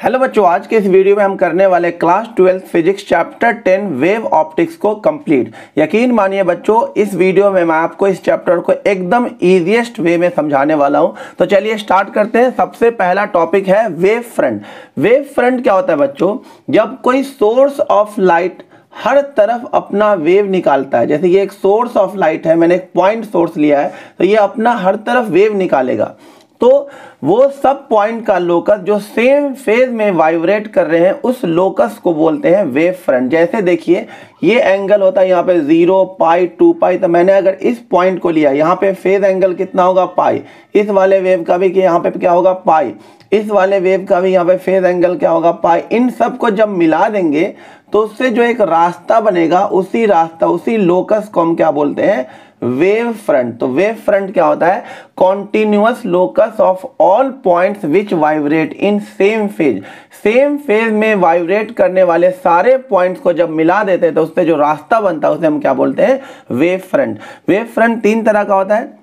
Hello बच्चों, आज के इस वीडियो में हम करने वाले class 12 physics chapter 10 wave optics को कंप्लीट। यकीन मानिए बच्चों, इस वीडियो में मैं आपको इस चैप्टर को एकदम इजीएस्ट वे में समझाने वाला हूं। तो चलिए स्टार्ट करते हैं। सबसे पहला टॉपिक है वेव फ्रंट। वेव फ्रंट क्या होता है बच्चों? जब कोई सोर्स ऑफ लाइट हर तरफ अपना वेव निकालता है, जैसे ये एक सोर्स ऑफ लाइट है, मैंने एक पॉइंट सोर्स लिया है, तो ये अपना हर तरफ वेव निकालेगा। तो वो सब पॉइंट का लोकस जो सेम फेज में वाइब्रेट कर रहे हैं, उस लोकस को बोलते हैं वेव फ्रंट। जैसे देखिए, ये एंगल होता है यहाँ पे 0 पाई 2 पाई, तो मैंने अगर इस पॉइंट को लिया, यहाँ पे फेज एंगल कितना होगा पाई, इस वाले वेव का भी कि यहाँ पे क्या होगा पाई, इस वाले वेव का भी यहाँ पे फेज एंगल क्या होगा पाई। इन सब को जब मिला देंगे तो उससे जो एक रास्ता बनेगा, उसी रास्ता उसी लोकस को हम क्या बोलते हैं? Wave front. तो वेव फ्रंट क्या होता है? Continuous locus of all points which vibrate in same phase. Same phase में वाइब्रेट करने वाले सारे पॉइंट्स को जब मिला देते हैं तो उससे जो रास्ता बनता है उसे हम क्या बोलते हैं? Wave front. वेव फ्रंट 3 तरह का होता है: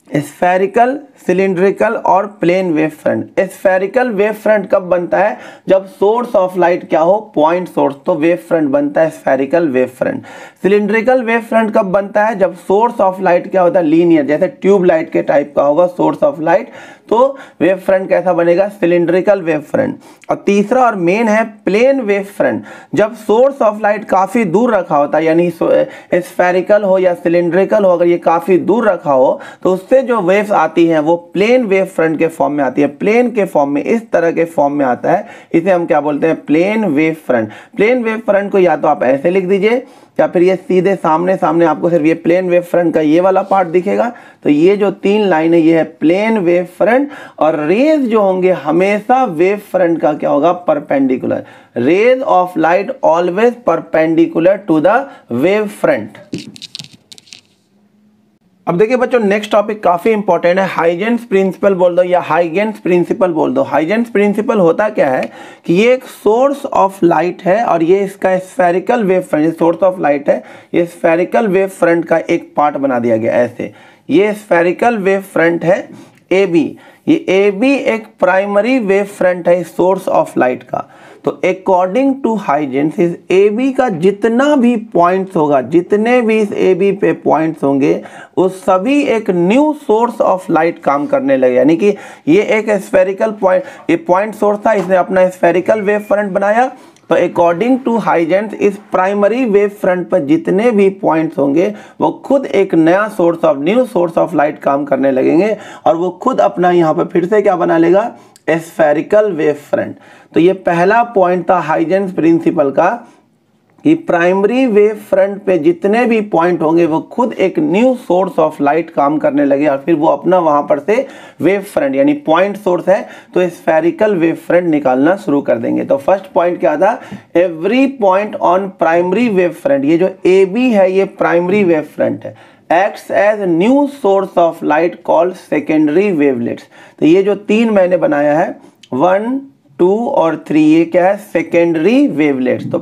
स्फेरिकल, सिलिंड्रिकल और plane wave front. Spherical wave front कब बनता है? जब सोर्स ऑफ लाइट क्या हो? पॉइंट सोर्स, तो वेव फ्रंट बनता है spherical wave front. Cylindrical wave front कब बनता है? जब सोर्स ऑफ लाइट क्या होता है? लीनियर, जैसे ट्यूब लाइट के टाइप का होगा सोर्स ऑफ लाइट, तो वेव फ्रंट कैसा बनेगा? Cylindrical wave front. और तीसरा और मेन है प्लेन वेव फ्रंट। जब सोर्स ऑफ लाइट काफी दूर रखा होता है, यानी स्फेरिकल हो या सिलिंड्रिकल हो, अगर ये काफी दूर रखा हो तो उससे जो वेव्स आती हैं वो प्लेन वेव फ्रंट के फॉर्म में आती है। प्लेन के फॉर्म में, इस तरह के फॉर्म में आता है, इसे हम क्या बोलते हैं? Plane wave front. Plane wave front को या तो आप ऐसे लिख दीजिए या फिर ये सीधे सामने सामने आपको सिर्फ ये प्लेन वेव फ्रंट का ये वाला पार्ट दिखेगा। तो ये जो 3 लाइन है ये है प्लेन वेव फ्रंट। और रेज जो होंगे हमेशा वेव फ्रंट का क्या होगा? Perpendicular. Rays of light always perpendicular to the wave front. अब देखिए बच्चों, नेक्स्ट टॉपिक काफी इंपॉर्टेंट है। हाइजेंस प्रिंसिपल बोल दो या हाइगेंस प्रिंसिपल बोल दो। हाइजेंस प्रिंसिपल होता क्या है कि ये एक सोर्स ऑफ लाइट है और ये इसका spherical wave front, source of light है, ये स्फेरिकल वेव फ्रंट का एक पार्ट बना दिया गया ऐसे। ये स्फेरिकल वेव फ्रंट है AB। ये AB एक प्राइमरी वेव फ्रंट है सोर्स ऑफ लाइट का। तो अकॉर्डिंग टू हाइजेंस इस AB का जितना भी पॉइंट्स होगा, जितने भी इस AB पे पॉइंट्स होंगे, वो सभी एक न्यू सोर्स ऑफ लाइट काम करने लगे। यानी कि ये एक स्फेरिकल पॉइंट, ये पॉइंट सोर्स था, इसने अपना स्फेरिकल वेव फ्रंट बनाया। तो अकॉर्डिंग टू हाइजेंस इस प्राइमरी वेव फ्रंट पर जितने भी पॉइंट्स होंगे वो खुद एक नया न्यू सोर्स ऑफ लाइट काम करने लगेंगे और वो खुद अपना यहाँ पर फिर से क्या बना लेगा? Spherical wave front. तो ये पहला पॉइंट था हाइजेंस प्रिंसिपल का कि प्राइमरी वेव फ्रंट पे जितने भी पॉइंट होंगे वो खुद एक न्यू सोर्स ऑफ लाइट काम करने लगे और फिर वो अपना वहां पर से वेव फ्रंट, यानी पॉइंट सोर्स है तो स्फेरिकल वेव फ्रंट निकालना शुरू कर देंगे। तो फर्स्ट पॉइंट क्या था? Every point on primary wave front, ये जो AB है ये प्राइमरी वेव फ्रंट है, acts as new source of light called secondary wavelets. तो ये जो 3 मैंने बनाया है 1, 2 और 3, ये क्या है? Secondary wavelets. तो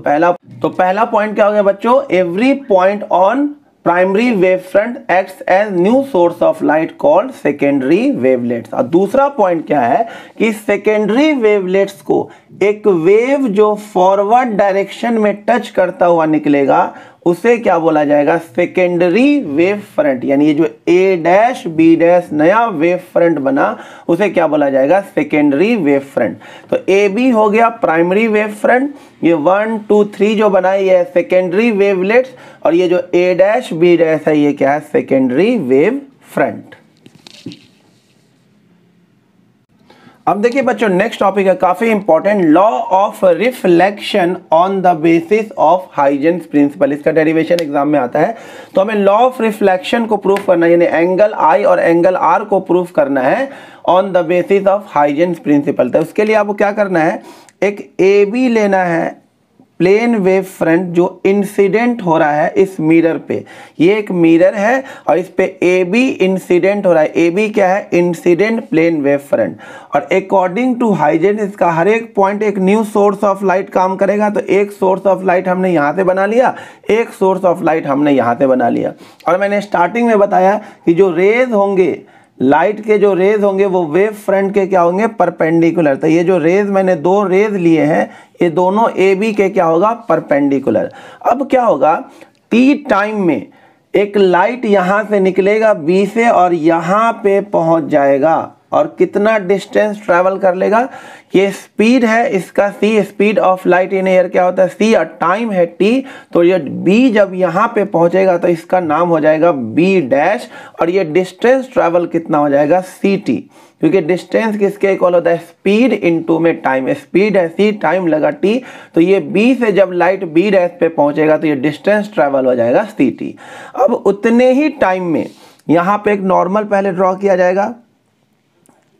पहला पॉइंट क्या हो गया बच्चों? Every point on primary wave front acts as new source of light called secondary wavelets. और दूसरा पॉइंट क्या है कि सेकेंडरी वेवलेट्स को एक वेव जो फॉरवर्ड डायरेक्शन में टच करता हुआ निकलेगा उसे क्या बोला जाएगा? Secondary wave front. यानी ये जो A', B' नया वेव फ्रंट बना उसे क्या बोला जाएगा? Secondary wave front. तो AB हो गया प्राइमरी वेव फ्रंट, ये 1, 2, 3 जो बनाए ये सेकेंडरी वेवलेट्स, और ये जो A', B' है ये क्या है? Secondary wave front. अब देखिए बच्चों, नेक्स्ट टॉपिक है काफी important, law of reflection on the basis of Huygens principle. इसका डेरिवेशन एग्जाम में आता है। तो हमें लॉ ऑफ रिफ्लेक्शन को प्रूफ करना है, यानी एंगल I और एंगल R को प्रूफ करना है on the basis of Huygens principle. तो उसके लिए आपको क्या करना है? एक AB लेना है, प्लेन वेव फ्रंट जो इंसिडेंट हो रहा है इस मिरर पे। ये एक मिरर है और इस पे AB इंसिडेंट हो रहा है। AB क्या है? Incident plane wave front. और अकॉर्डिंग टू हाइजेंस इसका हर एक पॉइंट एक न्यू सोर्स ऑफ लाइट काम करेगा। तो एक सोर्स ऑफ लाइट हमने यहाँ से बना लिया, एक सोर्स ऑफ लाइट हमने यहाँ से बना लिया। और मैंने स्टार्टिंग में बताया कि जो रेज होंगे लाइट के जो रेज होंगे वो वेव फ्रंट के क्या होंगे, परपेंडिकुलर। तो ये जो रेज मैंने दो रेज लिए हैं ये दोनों ए बी के क्या होगा, परपेंडिकुलर। अब क्या होगा, टी टाइम में एक लाइट यहां से निकलेगा बी से और यहां पे पहुंच जाएगा और कितना डिस्टेंस ट्रैवल कर लेगा, ये स्पीड है इसका C, speed of light in air क्या होता है सी और टाइम है टी। तो ये बी जब यहाँ पे पहुंचेगा तो इसका नाम हो जाएगा बी डैश और ये डिस्टेंस ट्रैवल कितना हो जाएगा सी टी, क्योंकि डिस्टेंस किसके इक्वल होता है, स्पीड इनटू में टाइम। स्पीड है सी, टाइम लगा टी, तो ये बी से जब लाइट बी डैश पे पहुंचेगा तो ये डिस्टेंस ट्रैवल हो जाएगा सी टी। अब उतने ही टाइम में यहाँ पे एक नॉर्मल पहले ड्रॉ किया जाएगा,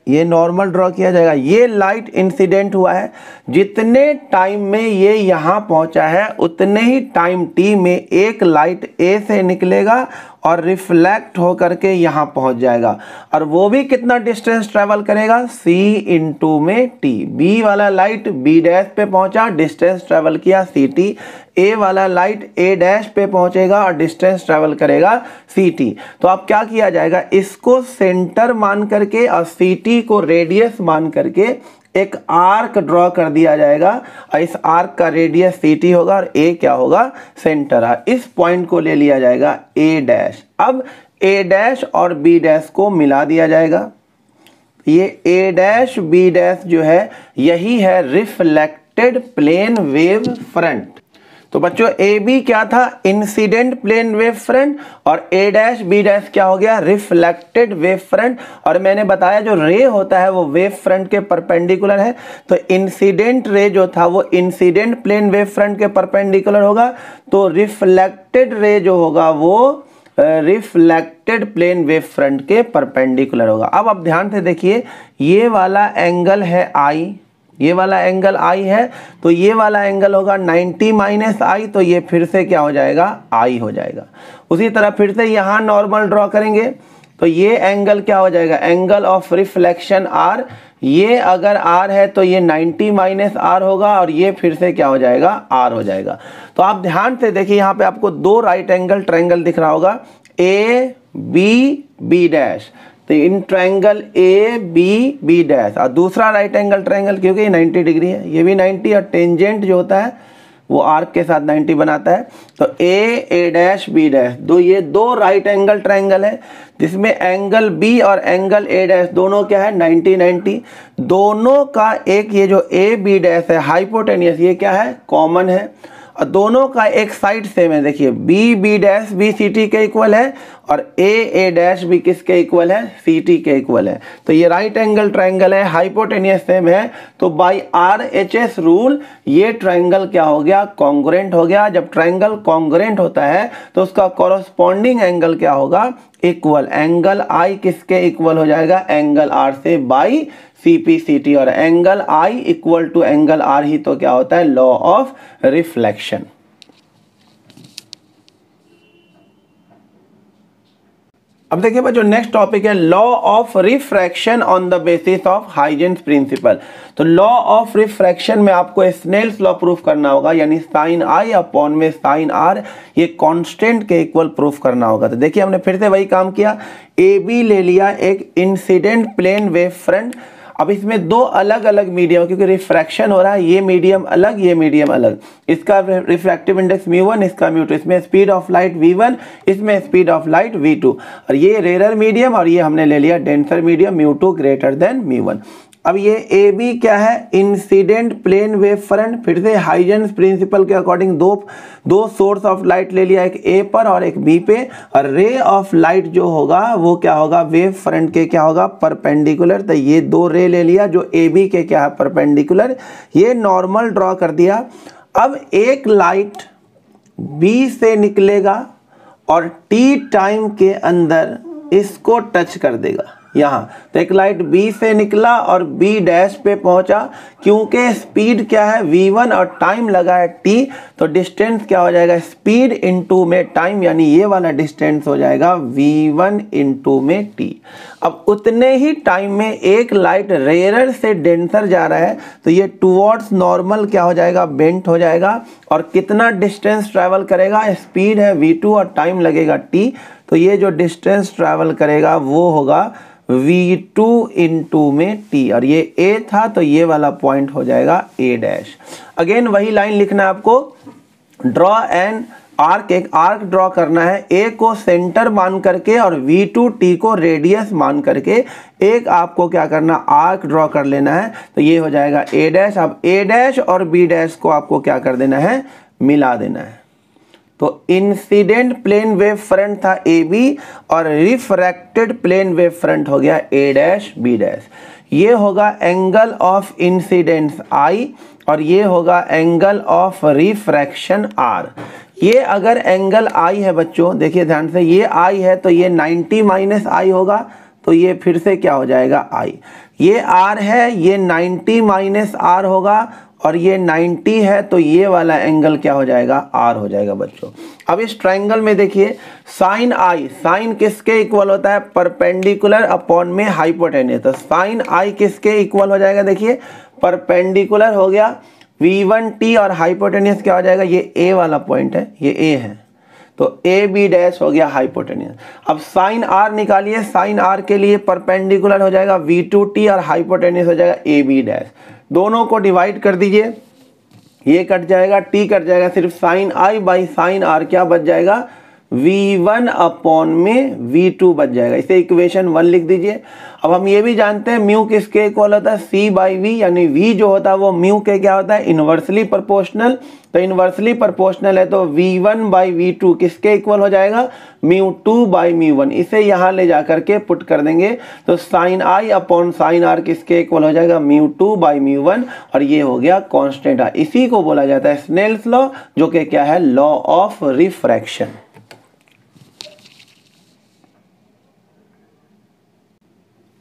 ये नॉर्मल ड्रॉ किया जाएगा। ये लाइट इंसिडेंट हुआ है, जितने टाइम में ये यहाँ पहुंचा है उतने ही टाइम टी में एक लाइट ए से निकलेगा और रिफ्लेक्ट होकर के यहाँ पहुंच जाएगा और वो भी कितना डिस्टेंस ट्रेवल करेगा, c इंटू में t। b वाला लाइट b डैश पे पहुंचा, डिस्टेंस ट्रेवल किया ct। a वाला लाइट a डैश पे पहुंचेगा और डिस्टेंस ट्रेवल करेगा ct। तो अब क्या किया जाएगा, इसको सेंटर मान करके और ct को रेडियस मान करके एक आर्क ड्रॉ कर दिया जाएगा और इस आर्क का रेडियस ct होगा और a क्या होगा, सेंटर है। इस पॉइंट को ले लिया जाएगा a डैश। अब a डैश और b डैश को मिला दिया जाएगा। ये a डैश b डैश जो है यही है रिफ्लेक्टेड प्लेन वेव फ्रंट। तो बच्चों ए बी क्या था, इंसिडेंट प्लेन वेव फ्रंट और ए डैश बी डैश क्या हो गया, रिफ्लेक्टेड वेव फ्रंट। और मैंने बताया जो रे होता है वो वेव फ्रंट के परपेंडिकुलर है, तो इंसिडेंट रे जो था वो इंसिडेंट प्लेन वेव फ्रंट के परपेंडिकुलर होगा, तो रिफ्लेक्टेड रे जो होगा वो रिफ्लेक्टेड प्लेन वेव फ्रंट के परपेंडिकुलर होगा। अब आप ध्यान से देखिए, ये वाला एंगल है आई, ये वाला एंगल आई है, तो ये वाला एंगल होगा 90 माइनस आई, तो ये फिर से क्या हो जाएगा, आई हो जाएगा। उसी तरह फिर से यहाँ नॉर्मल ड्रॉ करेंगे तो ये एंगल क्या हो जाएगा, एंगल ऑफ रिफ्लेक्शन आर। ये अगर आर है तो ये 90 माइनस आर होगा और ये फिर से क्या हो जाएगा, आर हो जाएगा। तो आप ध्यान से देखिए, यहाँ पे आपको दो राइट एंगल ट्रायंगल दिख रहा होगा, ए बी बी डैश। तो in triangle A B B dash और दूसरा राइट एंगल ट्रायंगल, क्योंकि ये 90 डिग्री है, ये भी 90 और टेंजेंट जो होता है वो आर्क के साथ 90 बनाता है। तो ए डैश बी डैश, ये दो राइट एंगल ट्रायंगल है जिसमें एंगल बी और एंगल ए डैश दोनों क्या है, 90 90। दोनों का एक ये जो ए बी डैश है हाइपोटेनियस, ये क्या है, कॉमन है और दोनों का एक साइड सेम है। देखिए B B dash B C T के इक्वल है और ए डैश भी किसके इक्वल है, सी टी के इक्वल है। तो ये राइट एंगल ट्रायंगल है, हाइपोटेनियस सेम है, तो बाय RHS रूल ये ट्रायंगल क्या हो गया, कॉन्ग्रुएंट हो गया। जब ट्रायंगल कॉन्ग्रुएंट होता है तो उसका कॉरस्पॉन्डिंग एंगल क्या होगा, इक्वल। एंगल आई किसके इक्वल हो जाएगा, एंगल आर से बाई CPCT, और angle I equal to angle R ही तो क्या होता है, लॉ ऑफ रिफ्लेक्शन। अब देखिए बच्चों नेक्स्ट टॉपिक है law of refraction on the basis of Huygens principle. तो लॉ ऑफ रिफ्रैक्शन में आपको स्नेल्स लॉ प्रूफ करना होगा, यानी साइन आई अपॉन में साइन आर, ये कांस्टेंट के इक्वल प्रूफ करना होगा। तो देखिए हमने फिर से वही काम किया, ए बी ले लिया एक इंसिडेंट प्लेन वेव फ्रंट। अब इसमें दो अलग अलग मीडियम, क्योंकि रिफ्रैक्शन हो रहा है, ये मीडियम अलग ये मीडियम अलग, इसका रिफ्रैक्टिव इंडेक्स μ1, इसका μ2, इसमें स्पीड ऑफ लाइट v1, इसमें स्पीड ऑफ लाइट v2, और ये रेयर मीडियम और ये हमने ले लिया डेंसर मीडियम μ2 ग्रेटर देन μ1। अब ये ए बी क्या है, इंसिडेंट प्लेन वेव फ्रंट। फिर से हाइजेंस प्रिंसिपल के अकॉर्डिंग दो सोर्स ऑफ लाइट ले लिया, एक ए पर और एक बी पे, और रे ऑफ लाइट जो होगा वो क्या होगा, वेव फ्रंट के क्या होगा, परपेंडिकुलर। तो ये दो रे ले लिया जो ए बी के क्या है, परपेंडिकुलर। ये नॉर्मल ड्रॉ कर दिया। अब एक लाइट बी से निकलेगा और टी टाइम के अंदर इसको टच कर देगा यहाँ। तो एक लाइट बी से निकला और बी डैश पे पहुंचा, क्योंकि स्पीड क्या है v1 और टाइम लगा है t, तो डिस्टेंस क्या हो जाएगा, स्पीड इनटू में टाइम, यानी ये वाला डिस्टेंस हो जाएगा v1 इनटू में t। अब उतने ही टाइम में एक लाइट रेयरर से डेंसर जा रहा है तो ये टुवर्ड्स नॉर्मल क्या हो जाएगा, बेंट हो जाएगा। और कितना डिस्टेंस ट्रैवल करेगा, स्पीड है v2 और टाइम लगेगा t, तो ये जो डिस्टेंस ट्रैवल करेगा वो होगा v2 इंटू में t, और ये a था तो ये वाला पॉइंट हो जाएगा a डैश। अगेन वही लाइन लिखना है आपको, ड्रॉ एन आर्क, एक आर्क ड्रॉ करना है, a को सेंटर मान करके और v2 t को रेडियस मान करके एक आपको क्या करना, आर्क ड्रॉ कर लेना है। तो ये हो जाएगा a डैश। अब a डैश और b डैश को आपको क्या कर देना है, मिला देना है। तो इंसिडेंट प्लेन वेव फ्रंट था AB और रिफ्रैक्टेड प्लेन वेव फ्रंट हो गया A डैश B डैश। ये होगा एंगल ऑफ इंसिडेंस I और ये होगा एंगल ऑफ रिफ्रैक्शन R। ये अगर एंगल I है बच्चों, देखिए ध्यान से, ये I है तो ये 90 माइनस I होगा, तो ये फिर से क्या हो जाएगा I। ये R है, ये 90 माइनस R होगा, और ये 90 है तो ये वाला एंगल क्या हो जाएगा, R हो जाएगा बच्चों। अब इस ट्रायंगल में देखिए साइन I, साइन किसके इक्वल होता है, परपेंडिकुलर अपॉन में हाइपोटेन्यूस। तो साइन I किसके इक्वल हो जाएगा, देखिए परपेंडिकुलर हो गया v1t और हाइपोटेन्यूस क्या हो जाएगा, ये a वाला पॉइंट है, ये a है, तो ए बी डैश हो गया हाइपोटेन्यूस। अब साइन r निकालिए, साइन r के लिए परपेंडिकुलर हो जाएगा v2t और हाइपोटेन्यूस हो जाएगा ए बी डैश। दोनों को डिवाइड कर दीजिए, ये कट जाएगा, t कट जाएगा, सिर्फ sine i by sine r क्या बच जाएगा, v1 अपॉन में v2 बच जाएगा। इसे इक्वेशन 1 लिख दीजिए। अब हम ये भी जानते हैं म्यू किसके इक्वल होता है, c बाई v, यानी v जो होता है वो म्यू के क्या होता है, इन्वर्सली प्रोपोर्शनल। तो इन्वर्सली प्रोपोर्शनल है तो v1 बाई v2 किसके इक्वल हो जाएगा, μ2 बाई μ1। इसे यहाँ ले जा करके पुट कर देंगे तो sine i upon sine r किसके इक्वल हो जाएगा, μ2 बाई μ1, और ये हो गया कांस्टेंट r। इसी को बोला जाता है स्नेल्स लॉ, जो कि क्या है, लॉ ऑफ रिफ्रैक्शन।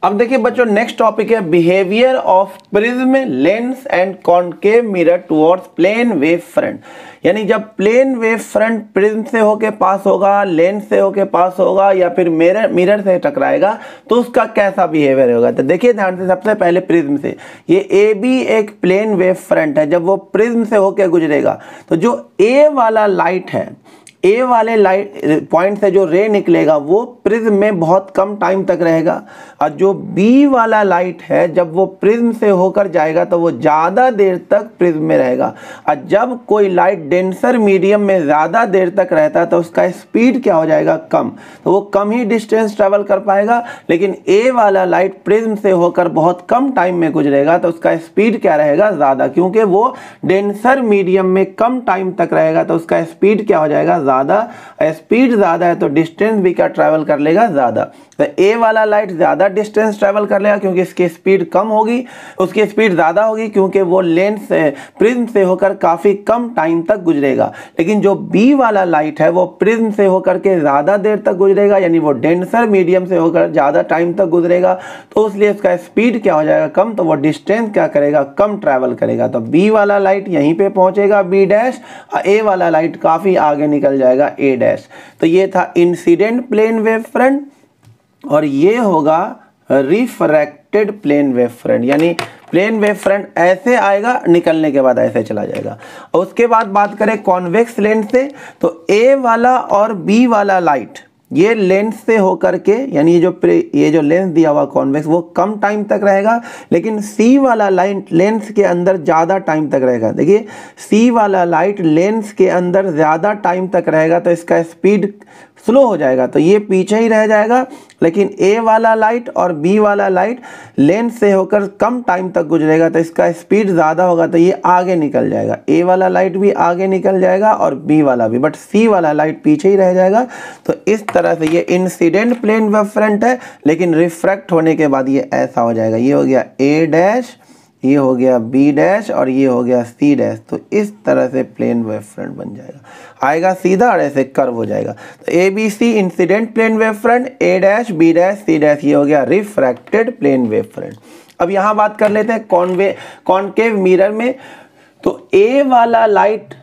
अब देखिए बच्चों नेक्स्ट टॉपिक है behaviour of prism lens and concave mirror towards plane wave front. यानी जब प्लेन वेव फ्रंट प्रिज्म से होके पास होगा, लेंस से होके पास होगा, या फिर मिरर से टकराएगा तो उसका कैसा बिहेवियर होगा। तो देखिए ध्यान से, सबसे पहले प्रिज्म से, ये AB एक प्लेन वेव फ्रंट है, जब वो प्रिज्म से होके गुजरेगा तो जो A वाला लाइट है, ए वाले लाइट पॉइंट से जो रे निकलेगा वो प्रिज्म में बहुत कम टाइम तक रहेगा, और जो बी वाला लाइट है जब वो प्रिज्म से होकर जाएगा तो वो ज़्यादा देर तक प्रिज्म में रहेगा। और जब कोई लाइट डेंसर मीडियम में ज़्यादा देर तक रहता है तो उसका स्पीड क्या हो जाएगा, कम, तो वो कम ही डिस्टेंस ट्रेवल कर पाएगा। लेकिन ए वाला लाइट प्रिज्म से होकर बहुत कम टाइम में गुजरेगा तो उसका स्पीड क्या रहेगा, ज़्यादा, क्योंकि वो डेंसर मीडियम में कम टाइम तक रहेगा तो उसका स्पीड क्या हो जाएगा, ज़्यादा। स्पीड ज़्यादा है तो डिस्टेंस भी क्या ट्रैवल कर लेगा, ज़्यादा। तो ए वाला लाइट ज़्यादा डिस्टेंस ट्रैवल कर लेगा क्योंकि इसकी स्पीड कम होगी, उसकी स्पीड ज़्यादा होगी क्योंकि वो लेंस से प्रिज्म से होकर काफ़ी कम टाइम तक गुजरेगा। लेकिन जो बी वाला लाइट है वो प्रिज्म से होकर के ज़्यादा देर तक गुजरेगा, यानी वो डेंसर मीडियम से होकर ज़्यादा टाइम तक गुजरेगा, तो इसलिए उसका स्पीड क्या हो जाएगा, कम, तो वो डिस्टेंस क्या करेगा, कम ट्रैवल करेगा। तो बी वाला लाइट यहीं पर पहुँचेगा बी डैश, और ए वाला लाइट काफ़ी आगे निकल जाएगा ए डैश। तो ये था इंसिडेंट प्लेन वेव फ्रंट, और ये होगा रिफ्रैक्टेड प्लेन वेव फ्रंट। यानी प्लेन वेव फ्रंट ऐसे आएगा, निकलने के बाद ऐसे चला जाएगा। और उसके बाद बात करें कॉन्वेक्स लेंस से, तो ए वाला और बी वाला लाइट ये लेंस से होकर के, यानी ये जो लेंस दिया हुआ कॉन्वेक्स वो कम टाइम तक रहेगा, लेकिन सी वाला लाइट लेंस के अंदर ज़्यादा टाइम तक रहेगा। देखिए सी वाला लाइट लेंस के अंदर ज़्यादा टाइम तक रहेगा तो इसका स्पीड स्लो हो जाएगा, तो ये पीछे ही रह जाएगा। लेकिन ए वाला लाइट और बी वाला लाइट लेंस से होकर कम टाइम तक गुजरेगा तो इसका स्पीड ज़्यादा होगा, तो ये आगे निकल जाएगा। ए वाला लाइट भी आगे निकल जाएगा और बी वाला भी, बट सी वाला लाइट पीछे ही रह जाएगा। तो इस तरह से ये इंसिडेंट प्लेन वेव फ्रंट है, लेकिन रिफ्रैक्ट होने के बाद ये ऐसा हो जाएगा। ये हो गया ए डैश, ये हो गया बी डैश, और ये हो गया सी डैश। तो इस तरह से प्लेन वेव फ्रंट बन जाएगा, आएगा सीधा और ऐसे कर्व हो जाएगा। तो A B C incident plane wave front, A dash B dash C dash, ये हो गया रिफ्रैक्टेड प्लेन वेव फ्रंट। अब यहाँ बात कर लेते हैं कॉनकेव मिरर में। तो ए वाला लाइट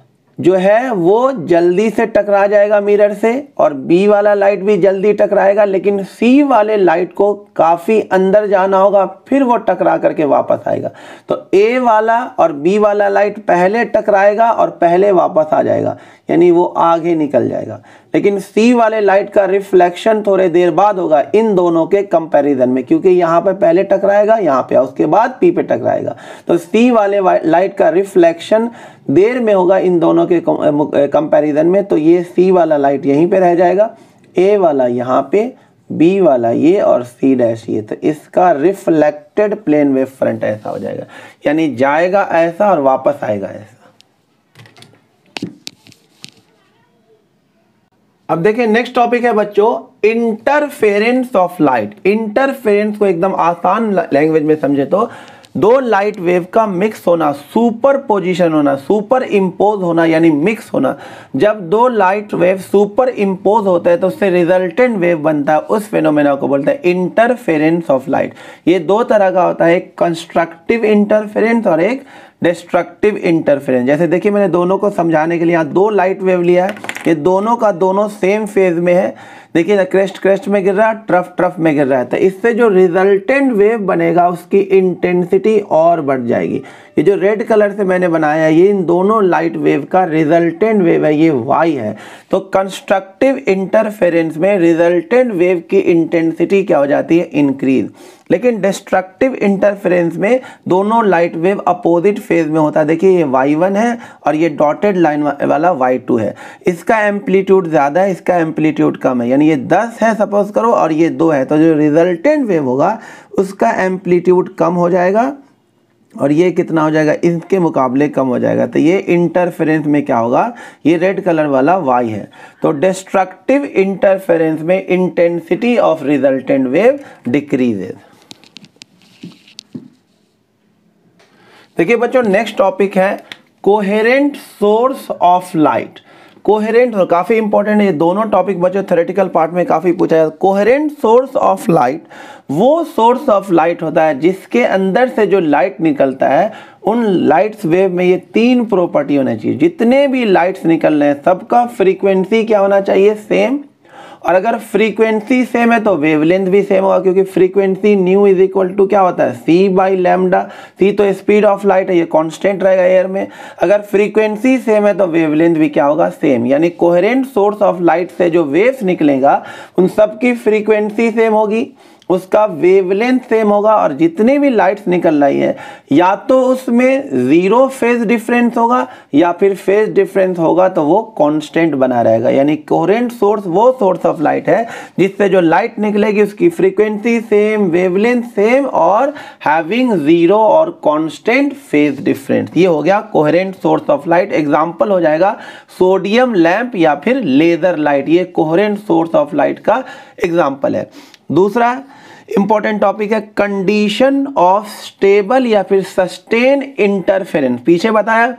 जो है वो जल्दी से टकरा जाएगा मिरर से, और बी वाला लाइट भी जल्दी टकराएगा, लेकिन सी वाले लाइट को काफ़ी अंदर जाना होगा, फिर वो टकरा करके वापस आएगा। तो ए वाला और बी वाला लाइट पहले टकराएगा और पहले वापस आ जाएगा, यानी वो आगे निकल जाएगा। लेकिन सी वाले लाइट का रिफ्लेक्शन थोड़े देर बाद होगा इन दोनों के कंपैरिजन में, क्योंकि यहाँ पे पहले टकराएगा यहाँ पे, उसके बाद पी पे टकराएगा। तो सी वाले लाइट का रिफ्लेक्शन देर में होगा इन दोनों के कंपैरिजन में। तो ये सी वाला लाइट यहीं पे रह जाएगा, ए वाला यहाँ पे, बी वाला ये, और सी डैश ये। तो इसका रिफ्लेक्टेड प्लेन वेव फ्रंट ऐसा हो जाएगा, यानी जाएगा ऐसा और वापस आएगा ऐसा। अब देखिए नेक्स्ट टॉपिक है बच्चों इंटरफेरेंस ऑफ लाइट। इंटरफेरेंस को एकदम आसान लैंग्वेज में समझे तो दो लाइट वेव का मिक्स होना, सुपर पोजिशन होना, सुपर इम्पोज होना यानी मिक्स होना। जब दो लाइट वेव सुपर इम्पोज होता है तो उससे रिजल्टेंट वेव बनता है, उस फेनोमेना को बोलते हैं इंटरफेरेंस ऑफ लाइट। ये दो तरह का होता है, एक कंस्ट्रक्टिव इंटरफेरेंस और एक डिस्ट्रक्टिव इंटरफेरेंस। जैसे देखिए मैंने दोनों को समझाने के लिए यहाँ दो लाइट वेव लिया है, ये दोनों का दोनों सेम फेज में है। देखिए क्रेस्ट क्रेस्ट में गिर रहा है, ट्रफ ट्रफ में गिर रहा है, तो इससे जो रिजल्टेंट वेव बनेगा उसकी इंटेंसिटी और बढ़ जाएगी। ये जो रेड कलर से मैंने बनाया है ये इन दोनों लाइट वेव का रिजल्टेंट वेव है, ये वाई है। तो कंस्ट्रक्टिव इंटरफेरेंस में रिजल्टेंट वेव की इंटेंसिटी क्या हो जाती है, इंक्रीज। लेकिन डिस्ट्रक्टिव इंटरफेरेंस में दोनों लाइट वेव अपोजिट फेज में होता है। देखिए ये y1 है और ये डॉटेड लाइन वाला y2 है। इसका एम्पलीट्यूड ज़्यादा है, इसका एम्पलीट्यूड कम है, यानी ये 10 है सपोज करो और ये 2 है, तो जो रिजल्टेंट वेव होगा उसका एम्पलीट्यूड कम हो जाएगा और ये कितना हो जाएगा, इसके मुकाबले कम हो जाएगा। तो ये इंटरफेरेंस में क्या होगा, ये रेड कलर वाला y है। तो डिस्ट्रक्टिव इंटरफेरेंस में intensity of resultant wave decreases. देखिए बच्चों नेक्स्ट टॉपिक है coherent source of light. Coherent काफी इंपॉर्टेंट है, ये दोनों टॉपिक बच्चों थ्योरेटिकल पार्ट में काफी पूछा है। कोहेरेंट सोर्स ऑफ लाइट वो सोर्स ऑफ लाइट होता है जिसके अंदर से जो लाइट निकलता है उन लाइट्स वेव में ये तीन प्रॉपर्टी होना चाहिए। जितने भी लाइट्स निकल रहे हैं सबका फ्रीक्वेंसी क्या होना चाहिए, सेम। और अगर फ्रीक्वेंसी सेम है तो वेवलेंथ भी सेम होगा, क्योंकि frequency nu is equal to क्या होता है, सी बाई लैम्डा। सी तो स्पीड ऑफ लाइट है, ये कांस्टेंट रहेगा एयर में। अगर फ्रीक्वेंसी सेम है तो वेवलेंथ भी क्या होगा, सेम। यानी कोहेरेंट सोर्स ऑफ लाइट से जो वेव्स निकलेगा उन सब की फ्रीक्वेंसी सेम होगी, उसका वेवलेंथ सेम होगा, और जितनी भी लाइट्स निकल रही है या तो उसमें जीरो फेज डिफरेंस होगा या फिर फेज डिफरेंस होगा तो वो कांस्टेंट बना रहेगा। यानी कोहेरेंट सोर्स वो सोर्स ऑफ लाइट है जिससे जो लाइट निकलेगी उसकी फ्रीक्वेंसी सेम, वेवलेंथ सेम और हैविंग जीरो और कांस्टेंट फेज डिफरेंस। ये हो गया coherent source of light. Example हो जाएगा सोडियम लैंप या फिर लेजर लाइट, ये कोहेरेंट सोर्स ऑफ लाइट का एग्जांपल है। दूसरा इंपॉर्टेंट टॉपिक है कंडीशन ऑफ स्टेबल या फिर सस्टेन इंटरफेरेंस। पीछे बताया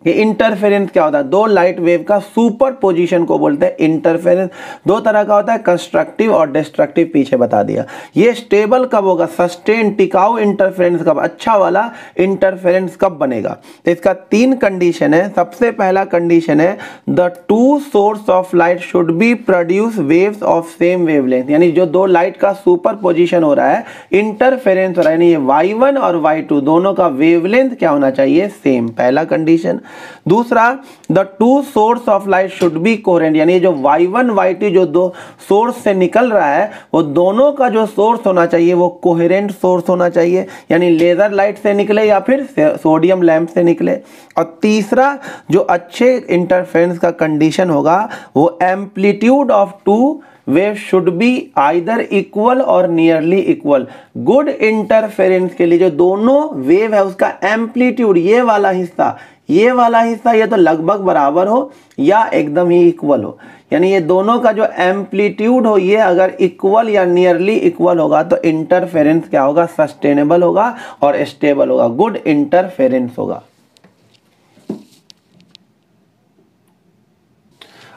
कि इंटरफेरेंस क्या होता है, दो लाइट वेव का सुपर पोजीशन को बोलते हैं इंटरफेरेंस। दो तरह का होता है, कंस्ट्रक्टिव और डिस्ट्रक्टिव, पीछे बता दिया। ये स्टेबल कब होगा, सस्टेन टिकाऊ इंटरफेरेंस कब, अच्छा वाला इंटरफेरेंस कब बनेगा। तो इसका तीन कंडीशन है। सबसे पहला कंडीशन है the two source of light should B produce waves of same wavelength. यानी जो दो लाइट का सुपर पोजिशन हो रहा है, इंटरफेरेंस हो रहा है, यानी ये y1 और y2 दोनों का वेवलेंथ क्या होना चाहिए, सेम, पहला कंडीशन। दूसरा the two source of light should B coherent, यानी जो y1 y2 जो दो सोर्स से निकल रहा है वो दोनों का जो सोर्स होना चाहिए वो कोहेरेंट सोर्स होना चाहिए, यानी लेजर लाइट से निकले या फिर सोडियम लैंप से निकले। और तीसरा जो अच्छे इंटरफेरेंस का कंडीशन होगा वो amplitude of two wave should be either equal और नियरली इक्वल। गुड इंटरफेरेंस के लिए जो दोनों वेव है उसका एम्पलीट्यूड, ये वाला हिस्सा ये तो लगभग बराबर हो या एकदम ही इक्वल हो। यानी ये दोनों का जो एम्पलीट्यूड हो ये अगर इक्वल या नियरली इक्वल होगा तो इंटरफेरेंस क्या होगा, सस्टेनेबल होगा और स्टेबल होगा, गुड इंटरफेरेंस होगा।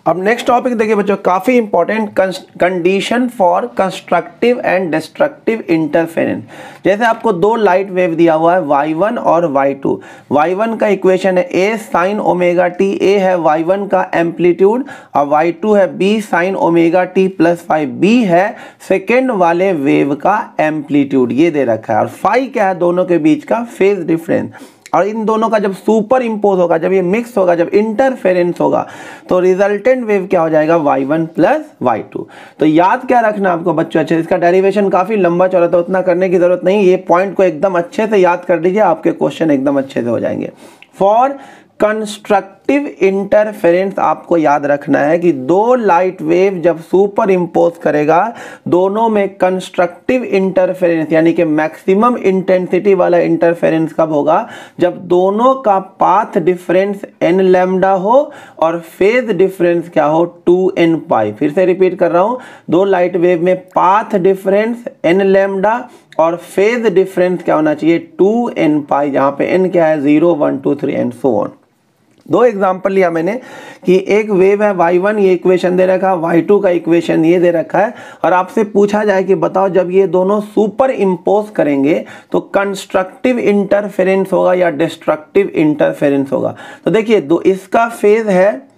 अब नेक्स्ट टॉपिक देखिए बच्चों, काफी important, condition for constructive and destructive interference. जैसे आपको दो लाइट वेव दिया हुआ है y1 और y2। y1 का इक्वेशन है a sin omega t, a है y1 का एम्पलीट्यूड और y2 है b sin omega t plus 5, b है सेकेंड वाले वेव का एम्पलीट्यूड, ये दे रखा है। और फाई क्या है, दोनों के बीच का फेज डिफरेंस। और इन दोनों का जब सुपर इंपोज होगा, जब ये मिक्स होगा, जब इंटरफेरेंस होगा, तो रिजल्टेंट वेव क्या हो जाएगा, y1 प्लस y2। तो याद क्या रखना आपको बच्चों, अच्छे, इसका डेरिवेशन काफी लंबा चौड़ा, तो उतना करने की जरूरत नहीं। ये पॉइंट को एकदम अच्छे से याद कर लीजिए, आपके क्वेश्चन एकदम अच्छे से हो जाएंगे। फॉर कंस्ट्रक्टिव इंटरफेरेंस आपको याद रखना है कि दो लाइट वेव जब सुपर इम्पोज करेगा, दोनों में कंस्ट्रक्टिव इंटरफेरेंस यानी कि मैक्सिमम इंटेंसिटी वाला इंटरफेरेंस कब होगा, जब दोनों का पाथ डिफरेंस n लैम्डा हो और फेज डिफरेंस क्या हो, 2n पाई। फिर से रिपीट कर रहा हूं, दो लाइट वेव में पाथ डिफरेंस n लैम्डा और फेज डिफरेंस क्या होना चाहिए, 2n पाई, जहां पे n क्या है, 0 1 2 3 एंड सो ऑन। दो एग्जांपल लिया मैंने कि एक वेव है y1, ये इक्वेशन दे रखा है, y2 का इक्वेशन ये दे रखा है, और आपसे पूछा जाए कि बताओ जब ये दोनों सुपर इंपोज करेंगे तो कंस्ट्रक्टिव इंटरफेरेंस होगा या डिस्ट्रक्टिव इंटरफेरेंस होगा। तो देखिए, दो, इसका फेज है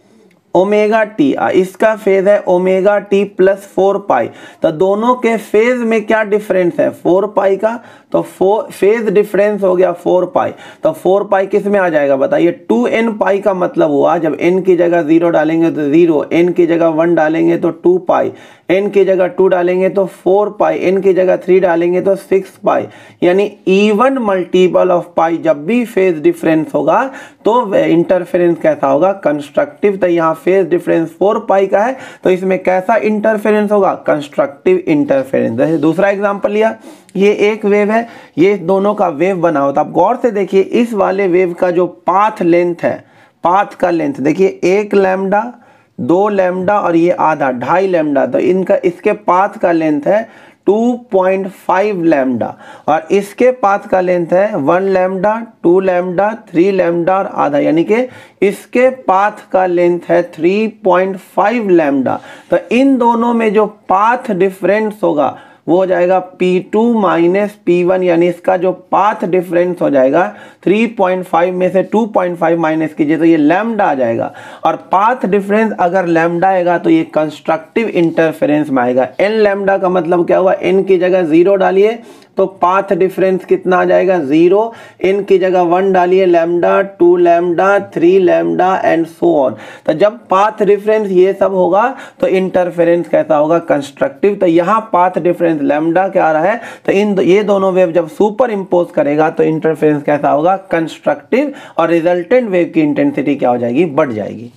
ओमेगा टी, इसका फेज है ओमेगा टी प्लस 4 पाई। तो दोनों के फेज में क्या डिफरेंस है, 4 पाई का, तो फेज डिफरेंस हो गया 4 पाई। तो 4 पाई किस में आ जाएगा बताइए, 2n पाई का मतलब हुआ जब n की जगह 0 डालेंगे तो 0, n की जगह 1 डालेंगे तो 2 पाई, n की जगह 2 डालेंगे तो 4 पाई, n की जगह 3 डालेंगे तो 6 पाई। यानी इवन मल्टीपल ऑफ पाई जब भी फेज डिफरेंस होगा तो इंटरफेरेंस कैसा होगा, कंस्ट्रक्टिव। तो यहाँ फेज डिफरेंस 4 पाई का है, तो इसमें कैसा इंटरफेरेंस होगा, कंस्ट्रक्टिव इंटरफेरेंस। जैसे दूसरा एग्जांपल लिया, ये एक वेव है, ये दोनों का वेव बना होता। आप गौर से देखिए, इस वाले वेव का जो पाथ लेंथ है, पाथ का लेंथ देखिए, 1 लैम्डा, 2 लैम्डा और ये आधा, 2.5 लैम्डा। तो इनका, इसके पाथ का लेंथ है 2.5 लैम्डा और इसके पाथ का लेंथ है 1 लैम्डा, 2 लैम्डा, 3 लैम्डा और आधा, यानी कि इसके पाथ का लेंथ है 3.5 लैम्डा। तो इन दोनों में जो पाथ डिफरेंस होगा वो हो जाएगा P2 माइनस P1, यानी इसका जो पाथ डिफरेंस हो जाएगा 3.5 में से 2.5 माइनस कीजिए तो ये लैम्डा आ जाएगा। और पाथ डिफरेंस अगर लैम्डा आएगा तो ये कंस्ट्रक्टिव इंटरफेरेंस में आएगा। n लैम्डा का मतलब क्या हुआ, n की जगह 0 डालिए तो पाथ डिफरेंस कितना आ जाएगा, 0, n की जगह 1 डालिए, lambda, 2 lambda, 3 lambda and so on. तो जब पाथ डिफरेंस ये सब होगा तो इंटरफेरेंस कैसा होगा, कंस्ट्रक्टिव। तो यहाँ पाथ डिफरेंस लैम्डा क्या आ रहा है, तो ये दोनों वेव जब सुपर इंपोज करेगा तो इंटरफेरेंस कैसा होगा, कंस्ट्रक्टिव, और रिजल्टेंट वेव की इंटेंसिटी क्या हो जाएगी, बढ़ जाएगी।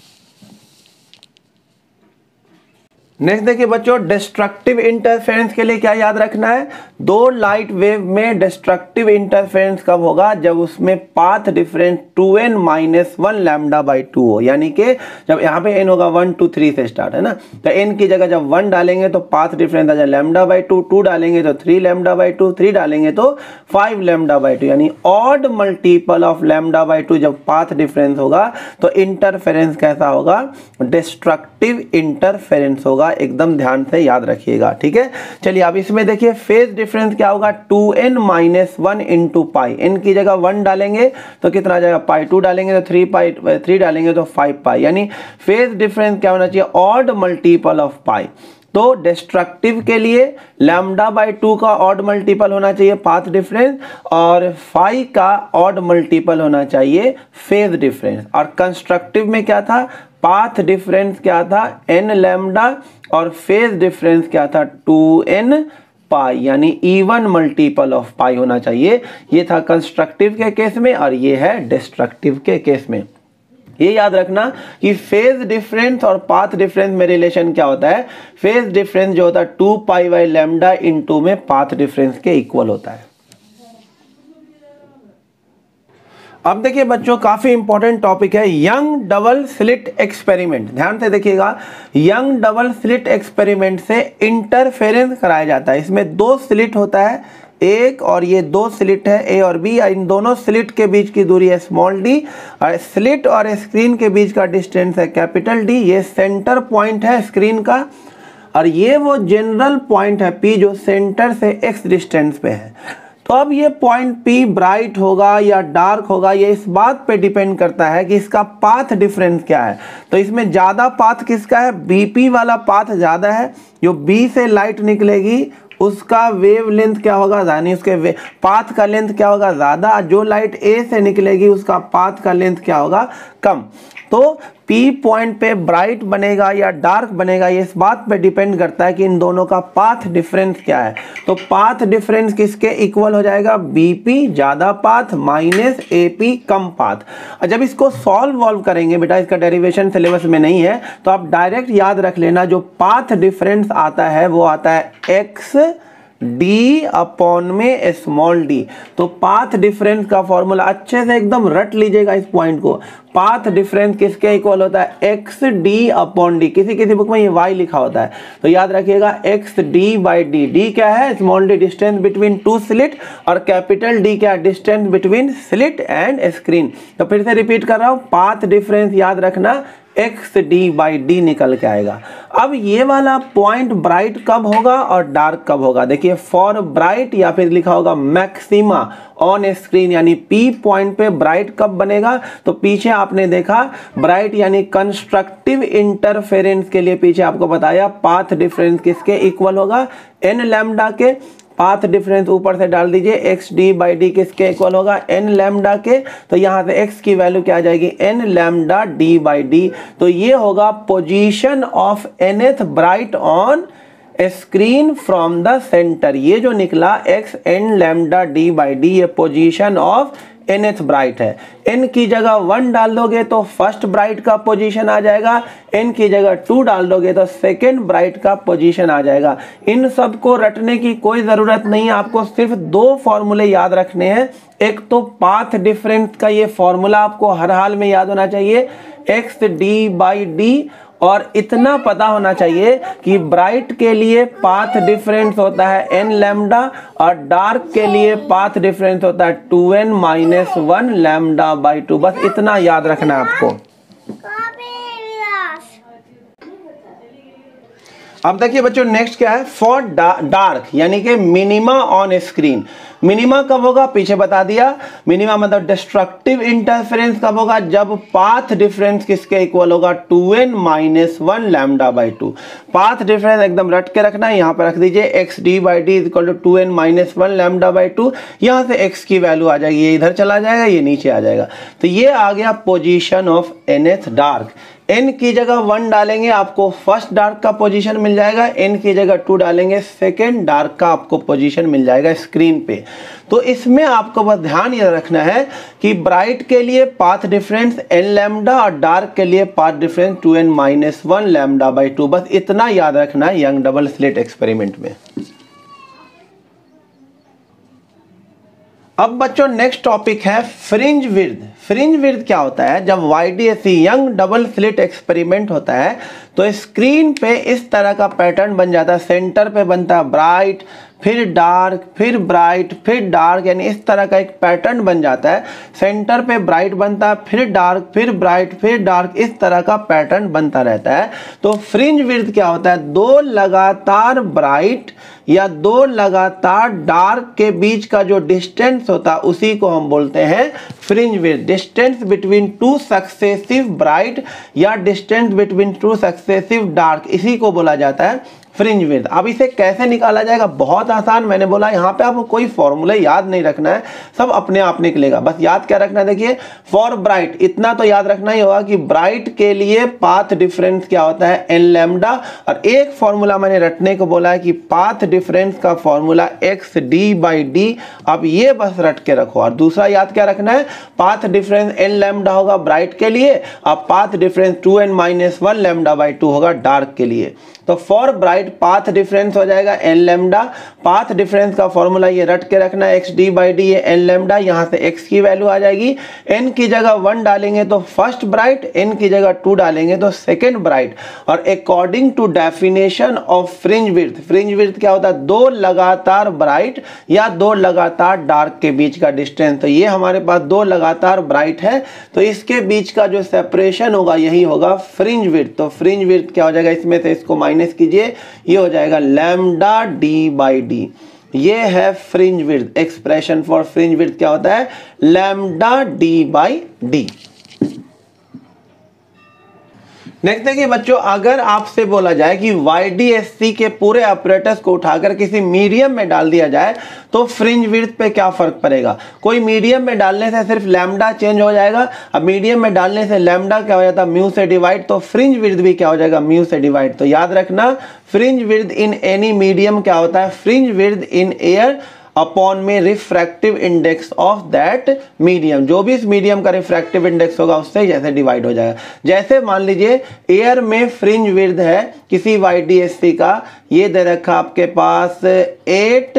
नेक्स्ट देखिए बच्चों, डिस्ट्रक्टिव इंटरफेरेंस के लिए क्या याद रखना है, दो लाइट वेव में डिस्ट्रक्टिव इंटरफेरेंस कब होगा, जब उसमें path difference 2n minus 1 lambda by 2 हो। यानी कि जब यहाँ पे n होगा 1 2 3 से स्टार्ट है ना, तो n की जगह जब 1 डालेंगे तो पाथ डिफरेंस आ जाए लैम्डा बाई 2, 2 डालेंगे तो 3 लैम्डा बाई 2, 3 डालेंगे तो 5 लैम्डा बाई 2, यानी odd multiple of lambda by 2 जब पाथ डिफरेंस होगा तो इंटरफेरेंस कैसा होगा, डिस्ट्रक्टिव इंटरफेरेंस होगा। एकदम ध्यान से याद रखिएगा, ठीक है। चलिए अब इसमें देखिए फेज डिफरेंस क्या होगा, 2n minus 1 into pi, n की जगह 1 डालेंगे तो कितना आ जाएगा, पाई, 2 डालेंगे तो 3 पाई, 3 डालेंगे तो 5 पाई, यानी फेज डिफरेंस क्या होना चाहिए, ऑड मल्टीपल ऑफ पाई। तो डिस्ट्रक्टिव के लिए लैम्डा बाई 2 का ऑड मल्टीपल होना चाहिए पाथ डिफरेंस, और फाई का ऑड मल्टीपल होना चाहिए फेज डिफरेंस। और कंस्ट्रक्टिव में क्या था, पाथ डिफरेंस क्या था, n लैम्डा, और फेज डिफरेंस क्या था, 2n पाई, यानी इवन मल्टीपल ऑफ पाई होना चाहिए। ये था कंस्ट्रक्टिव के केस में और ये है डिस्ट्रक्टिव के केस में। ये याद रखना कि फेज डिफरेंस और पाथ डिफरेंस में रिलेशन क्या होता है, फेज डिफरेंस जो होता है 2 पाई बाई लैम्डा इनटू में पाथ डिफरेंस के इक्वल होता है। अब देखिए बच्चों, काफी इंपॉर्टेंट टॉपिक है यंग डबल स्लिट एक्सपेरिमेंट। ध्यान से देखिएगा, यंग डबल स्लिट एक्सपेरिमेंट से इंटरफेरेंस कराया जाता है। इसमें 2 स्लिट होता है, एक और ये दो स्लिट है ए और बी, इन दोनों स्लिट के बीच की दूरी है स्मॉल डी, और स्लिट और स्क्रीन के बीच का डिस्टेंस है कैपिटल डी। ये सेंटर पॉइंट है स्क्रीन का, और ये वो जनरल पॉइंट है पी जो सेंटर से एक्स डिस्टेंस पे है। तो अब ये पॉइंट पी ब्राइट होगा या डार्क होगा, ये इस बात पे डिपेंड करता है कि इसका पाथ डिफरेंस क्या है। तो इसमें ज़्यादा पाथ किसका है, बीपी वाला पाथ ज़्यादा है, जो बी से लाइट निकलेगी उसका वेव लेंथ क्या होगा, यानी उसके पाथ का लेंथ क्या होगा, ज़्यादा। जो लाइट ए से निकलेगी उसका पाथ का लेंथ क्या होगा, कम। तो पी पॉइंट पे ब्राइट बनेगा या डार्क बनेगा, ये इस बात पे डिपेंड करता है कि इन दोनों का पाथ डिफरेंस क्या है। तो पाथ डिफरेंस किसके इक्वल हो जाएगा, बीपी ज़्यादा पाथ माइनस एपी कम पाथ। और जब इसको सॉल्व करेंगे बेटा, इसका डेरिवेशन सिलेबस में नहीं है, तो आप डायरेक्ट याद रख लेना, जो पाथ डिफरेंस आता है वो आता है एक्स डी अपॉन में स्मॉल डी। तो पाथ डिफरेंस का फॉर्मूला अच्छे से एकदम रट लीजिएगा इस पॉइंट को। पाथ डिफरेंस किसके इक्वल होता है, एक्स डी अपॉन डी। किसी किसी बुक में ये वाई लिखा होता है, तो याद रखिएगा x D by D. D क्या है, small D distance between to slit, और कैपिटल डी क्या है, distance between slit and screen. तो फिर से रिपीट कर रहा हूँ, पाथ डिफरेंस याद रखना एक्स डी बाई डी निकल के आएगा। अब ये वाला पॉइंट ब्राइट कब होगा और डार्क कब होगा, देखिए फॉर ब्राइट या फिर लिखा होगा मैक्सिमा ऑन स्क्रीन, यानी पी पॉइंट पे ब्राइट कब बनेगा। तो पीछे आपने देखा ब्राइट यानी कंस्ट्रक्टिव इंटरफेरेंस के लिए पीछे आपको बताया पाथ डिफरेंस किसके इक्वल होगा, एन लैम्डा के। पाथ डिफरेंस ऊपर से डाल दीजिए, एक्स डी बाई डी किसके इक्वल होगा, एन लैम्डा के। तो यहाँ से एक्स की वैल्यू क्या आ जाएगी, n lambda D by d. तो ये होगा position of nth bright on screen from the centre. ये जो निकला X n lambda D by d, ये पोजीशन ऑफ nth ब्राइट है। n की जगह 1 डाल दोगे तो फर्स्ट ब्राइट का पोजीशन आ जाएगा, n की जगह 2 डाल दोगे तो सेकेंड ब्राइट का पोजीशन आ जाएगा। इन सब को रटने की कोई ज़रूरत नहीं है, आपको सिर्फ दो फॉर्मूले याद रखने हैं। एक तो पाथ डिफरेंस का ये फॉर्मूला आपको हर हाल में याद होना चाहिए, एक्स डी बाई डी, और इतना पता होना चाहिए कि ब्राइट के लिए पाथ डिफरेंस होता है एन लैम्डा, और डार्क के लिए पाथ डिफरेंस होता है 2n माइनस 1 लैम्डा बाई 2। बस इतना याद रखना है आपको। अब देखिए बच्चों नेक्स्ट क्या है, फॉर डार्क यानी कि मिनिमा ऑन स्क्रीन। मिनिमा कब होगा, पीछे बता दिया। मिनिमा मतलब डिस्ट्रक्टिव इंटरफेरेंस कब होगा, जब पाथ डिफरेंस किसके इक्वल होगा, 2n minus 1 lambda by 2। Path difference एकदम रट के रखना है, यहाँ पर रख दीजिए X D by d equal to 2n minus 1 lambda by 2। यहाँ से एक्स की वैल्यू आ जाएगी, ये इधर चला जाएगा, ये नीचे आ जाएगा। तो ये आ गया position of nth dark. n की जगह 1 डालेंगे आपको फर्स्ट डार्क का पोजीशन मिल जाएगा, n की जगह 2 डालेंगे सेकेंड डार्क का आपको पोजीशन मिल जाएगा स्क्रीन पे। तो इसमें आपको बस ध्यान ये रखना है कि ब्राइट के लिए पाथ डिफरेंस n लैम्डा और डार्क के लिए path difference 2n minus 1 lambda by 2। बस इतना याद रखना है यंग डबल स्लिट एक्सपेरिमेंट में। अब बच्चों नेक्स्ट टॉपिक है फ्रिंज विड्थ। फ्रिंज विड्थ क्या होता है, जब YDSC young double slit experiment होता है तो स्क्रीन पे इस तरह का पैटर्न बन जाता है। सेंटर पे बनता है ब्राइट, फिर डार्क, फिर ब्राइट, फिर डार्क, यानी इस तरह का एक पैटर्न बन जाता है। सेंटर पे ब्राइट बनता है, फिर डार्क, फिर ब्राइट, फिर डार्क, इस तरह का पैटर्न बनता रहता है। तो फ्रिंज विड्थ क्या होता है, दो लगातार ब्राइट या दो लगातार डार्क के बीच का जो डिस्टेंस होता है उसी को हम बोलते हैं fringe width. Distance between two successive bright या distance between two successive dark, इसी को बोला जाता है फ्रिंज विड्थ। अब इसे कैसे निकाला जाएगा, बहुत आसान। मैंने बोला यहाँ पे आपको कोई फॉर्मूला याद नहीं रखना है, सब अपने आप निकलेगा। बस याद क्या रखना है, देखिए फॉर ब्राइट इतना तो याद रखना ही होगा कि ब्राइट के लिए पाथ डिफरेंस क्या होता है, एन लैम्डा। और एक फॉर्मूला मैंने रटने को बोला है कि पाथ डिफरेंस का formula x D by D. अब ये बस रट के रखो। और दूसरा याद क्या रखना है, पाथ डिफरेंस एन लैम्डा होगा ब्राइट के लिए, और path difference 2n minus 1 lambda by 2 होगा डार्क के लिए। तो फॉर ब्राइट पाथ डिफरेंस हो जाएगा एन लैम्डा। पाथ डिफरेंस का फॉर्मूला ये रट के रखना, एक्स डी बाई डी ये एन लैम्डा, यहाँ से एक्स की वैल्यू आ जाएगी। एन की जगह 1 डालेंगे तो फर्स्ट ब्राइट, एन की जगह 2 डालेंगे तो सेकेंड ब्राइट। और according to definition of fringe width, fringe width क्या होता है? 2 लगातार ब्राइट या 2 लगातार डार्क के बीच का डिस्टेंस। तो ये हमारे पास 2 लगातार ब्राइट है, तो इसके बीच का जो सेपरेशन होगा यही होगा फ्रिंज विड्थ। तो फ्रिंज विड्थ क्या हो जाएगा? इसमें से इसको माइनस कीजिए, ये हो जाएगा लैम्डा डी बाई डी। ये है fringe width. Expression for fringe width क्या होता है? Lambda D by D. Next देखिए बच्चों, अगर आपसे बोला जाए कि YDSC के पूरे ऑपरेटर्स को उठाकर किसी मीडियम में डाल दिया जाए तो फ्रिंज विड्थ पे क्या फर्क पड़ेगा? कोई मीडियम में डालने से सिर्फ लैम्डा चेंज हो जाएगा। अब मीडियम में डालने से लैम्डा क्या हो जाता है? म्यू से डिवाइड। तो फ्रिंज विड्थ भी क्या हो जाएगा? म्यू से डिवाइड। तो याद रखना, fringe width in any medium क्या होता है? Fringe width in air upon में refractive index of that medium. जो भी इस मीडियम का रिफ्रैक्टिव इंडेक्स होगा उससे जैसे डिवाइड हो जाएगा। जैसे मान लीजिए एयर में फ्रिंज विड्थ है किसी YDSC का, ये दे रखा आपके पास 8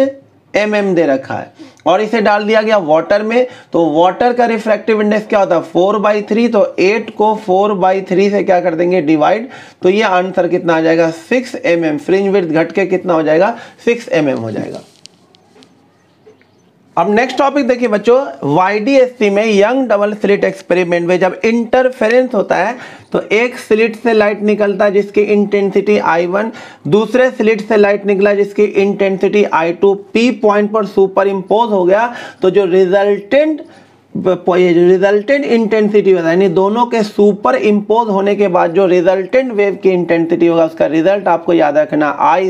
mm दे रखा है, और इसे डाल दिया गया वाटर में, तो वाटर का रिफ्रैक्टिव इंडेक्स क्या होता है? 4/3। तो 8 को 4/3 से क्या कर देंगे? डिवाइड। तो ये आंसर कितना आ जाएगा? 6 mm। फ्रिंज विड्थ घट के कितना हो जाएगा? 6 mm हो जाएगा। अब नेक्स्ट टॉपिक देखिए बच्चों, YDSC में यंग डबल स्लिट एक्सपेरिमेंट में जब इंटरफेरेंस होता है तो एक स्लिट से लाइट निकलता है जिसकी इंटेंसिटी I1, दूसरे स्लिट से लाइट निकला जिसकी इंटेंसिटी I2, P पॉइंट पर सुपर इम्पोज हो गया। तो जो रिजल्टेंट इंटेंसिटी होता है, यानी दोनों के सुपर इम्पोज होने के बाद जो रिजल्टेंट वेव की इंटेंसिटी होगा उसका रिजल्ट आपको याद रखना, I =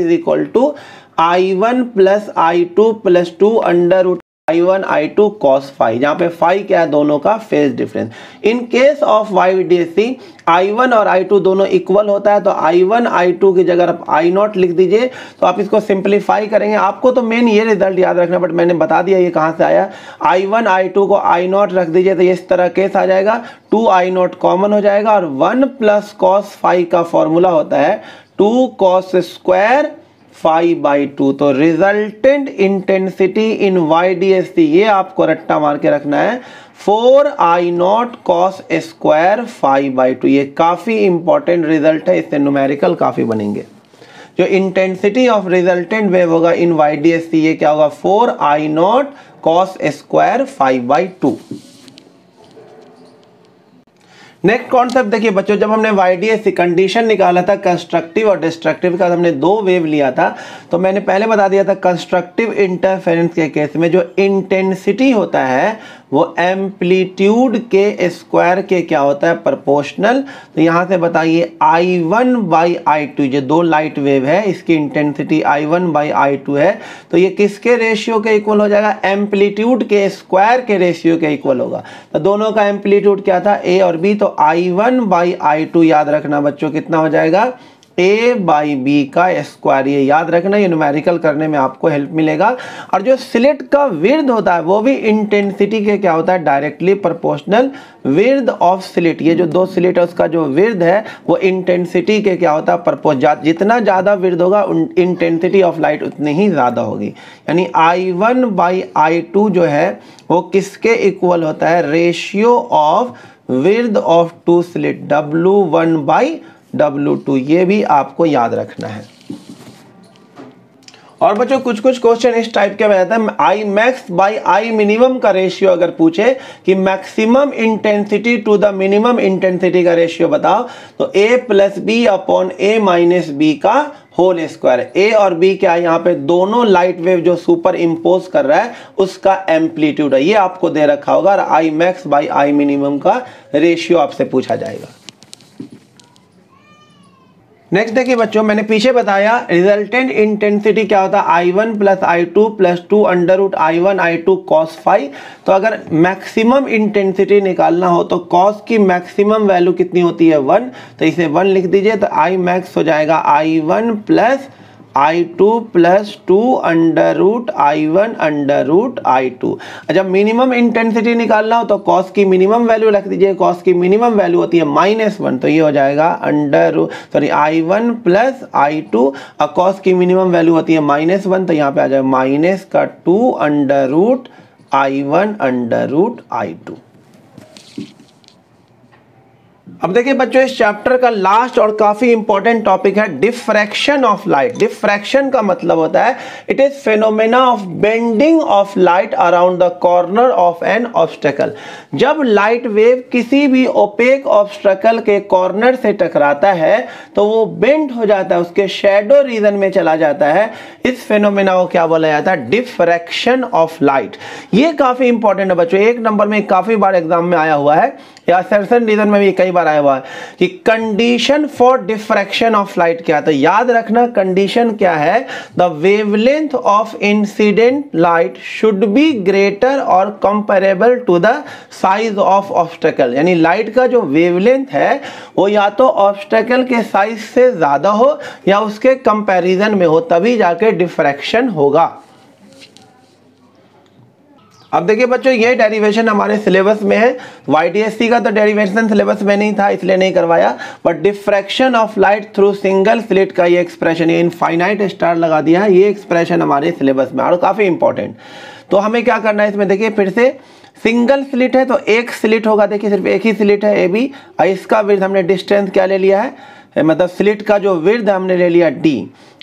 I1 + I2 + 2 √ I1 I2 cos phi, जहां पे phi क्या है? दोनों का phase difference. In case of YDSC I1 और I2 दोनों इक्वल होता है, तो I1 I2 की जगह आप I0 लिख दीजिए। तो आप इसको सिंप्लीफाई करेंगे, आपको तो मेन ये रिजल्ट याद रखना, बट मैंने बता दिया ये कहां से आया। I1 I2 को I0 रख दीजिए तो ये इस तरह केस आ जाएगा, 2 I0 कॉमन हो जाएगा, और 1 + cos phi का फॉर्मूला होता है 2 cos स्क्वायर phi/2। तो रिजल्टेंट इंटेंसिटी इन YDSC ये आपको रट्टा मार के रखना है, 4I0 cos स्क्वायर phi/2। ये काफी इंपॉर्टेंट रिजल्ट है, इससे न्यूमेरिकल काफी बनेंगे। जो इंटेंसिटी ऑफ रिजल्टेंट वेव होगा इन YDSC ये क्या होगा? 4I0 cos square phi/2। Next concept देखिए बच्चों, जब हमने YDSC कंडीशन निकाला था कंस्ट्रक्टिव और डिस्ट्रक्टिव का, हमने 2 वेव लिया था। तो मैंने पहले बता दिया था कंस्ट्रक्टिव इंटरफेरेंस के केस में जो इंटेंसिटी होता है वो एम्पलीट्यूड के स्क्वायर के क्या होता है? प्रोपोर्शनल। तो यहाँ से बताइए I1/I2, ये 2 लाइट वेव है, इसकी इंटेंसिटी I1/I2 है, तो ये किसके रेशियो के इक्वल हो जाएगा? एम्पलीट्यूड के स्क्वायर के रेशियो के इक्वल होगा। तो दोनों का एम्पलीट्यूड क्या था? A और B। तो I1/I2 याद रखना बच्चों कितना हो जाएगा? A/B का स्क्वायर। ये याद रखना, ये न्यूमेरिकल करने में आपको हेल्प मिलेगा। और जो स्लिट का विड्थ होता है वो भी इंटेंसिटी के क्या होता है? Directly proportional width of slit. ये जो 2 स्लिट है उसका जो विड्थ है वो इंटेंसिटी के क्या होता है? जितना ज़्यादा विड्थ होगा इंटेंसिटी ऑफ लाइट उतनी ही ज़्यादा होगी। यानी I1/I2 जो है वो किसके इक्वल होता है? Ratio of width of 2 slit, W1/W2। ये भी आपको याद रखना है। और बच्चों कुछ क्वेश्चन इस टाइप के बताते हैं, Imax/Iminimum का रेशियो अगर पूछे कि maximum intensity to the minimum intensity का रेशियो बताओ, तो A + B / A - B का होल स्क्वायर। A और B क्या है? यहाँ पे दोनों लाइट वेव जो सुपर इम्पोज कर रहा है उसका एम्पलीट्यूड है, ये आपको दे रखा होगा। और Imax/Iminimum का रेशियो आपसे पूछा जाएगा। नेक्स्ट देखिए बच्चों, मैंने पीछे बताया रिजल्टेंट इंटेंसिटी क्या होता है? I1 + I2 + 2 √ I1 I2 cos phi। तो अगर मैक्सिमम इंटेंसिटी निकालना हो तो cos की मैक्सिमम वैल्यू कितनी होती है? 1। तो इसे 1 लिख दीजिए, तो Imax हो जाएगा I1 + I2 plus 2 under root I1 under root I2। जब मिनिमम इंटेंसिटी निकालना हो तो कॉस की मिनिमम वैल्यू रख दीजिए, कॉस की मिनिमम वैल्यू होती है -1, तो ये हो जाएगा under root I1 plus I2 और कॉस की मिनिमम वैल्यू होती है -1, तो यहाँ पे आ जाएगा -2 under root I1 under root I2। अब देखिए बच्चों, इस चैप्टर का लास्ट और काफी इंपॉर्टेंट टॉपिक है डिफ्रैक्शन ऑफ लाइट। डिफ्रैक्शन का मतलब होता है it is phenomena of bending of light around the corner of N obstacle. जब लाइट वेव किसी भी ओपेक ऑब्स्टेकल के कॉर्नर से टकराता है तो वो बेंड हो जाता है, उसके शैडो रीजन में चला जाता है। इस फेनोमेना को क्या बोला जाता है? Diffraction of light. ये काफी इंपॉर्टेंट है बच्चों, 1 नंबर में काफी बार एग्जाम में आया हुआ है या सेशन रीजन में भी कई बार आया हुआ है कि condition for diffraction of light क्या है। तो याद रखना कंडीशन क्या है, the wavelength of incident light should be greater और comparable to the size of obstacle. यानी लाइट का जो वेवलेंथ है वो या तो ऑब्स्टेकल के साइज से ज्यादा हो या उसके कंपैरिजन में हो, तभी जाके डिफ्रैक्शन होगा। अब देखिए बच्चों, ये डेरिवेशन हमारे सिलेबस में है। YDSC का तो डेरिवेशन सिलेबस में नहीं था इसलिए नहीं करवाया, but diffraction of light through single slit का ये एक्सप्रेशन, ये इनफाइनाइट स्टार लगा दिया है, ये एक्सप्रेशन हमारे सिलेबस में और काफी इंपॉर्टेंट। तो हमें क्या करना है इसमें, देखिए फिर से सिंगल स्लिट है तो एक स्लिट होगा, देखिए सिर्फ एक ही स्लिट है AB, और इसका विड्थ हमने डिस्टेंस क्या ले लिया है, मतलब स्लिट का जो विड्थ हमने ले लिया D,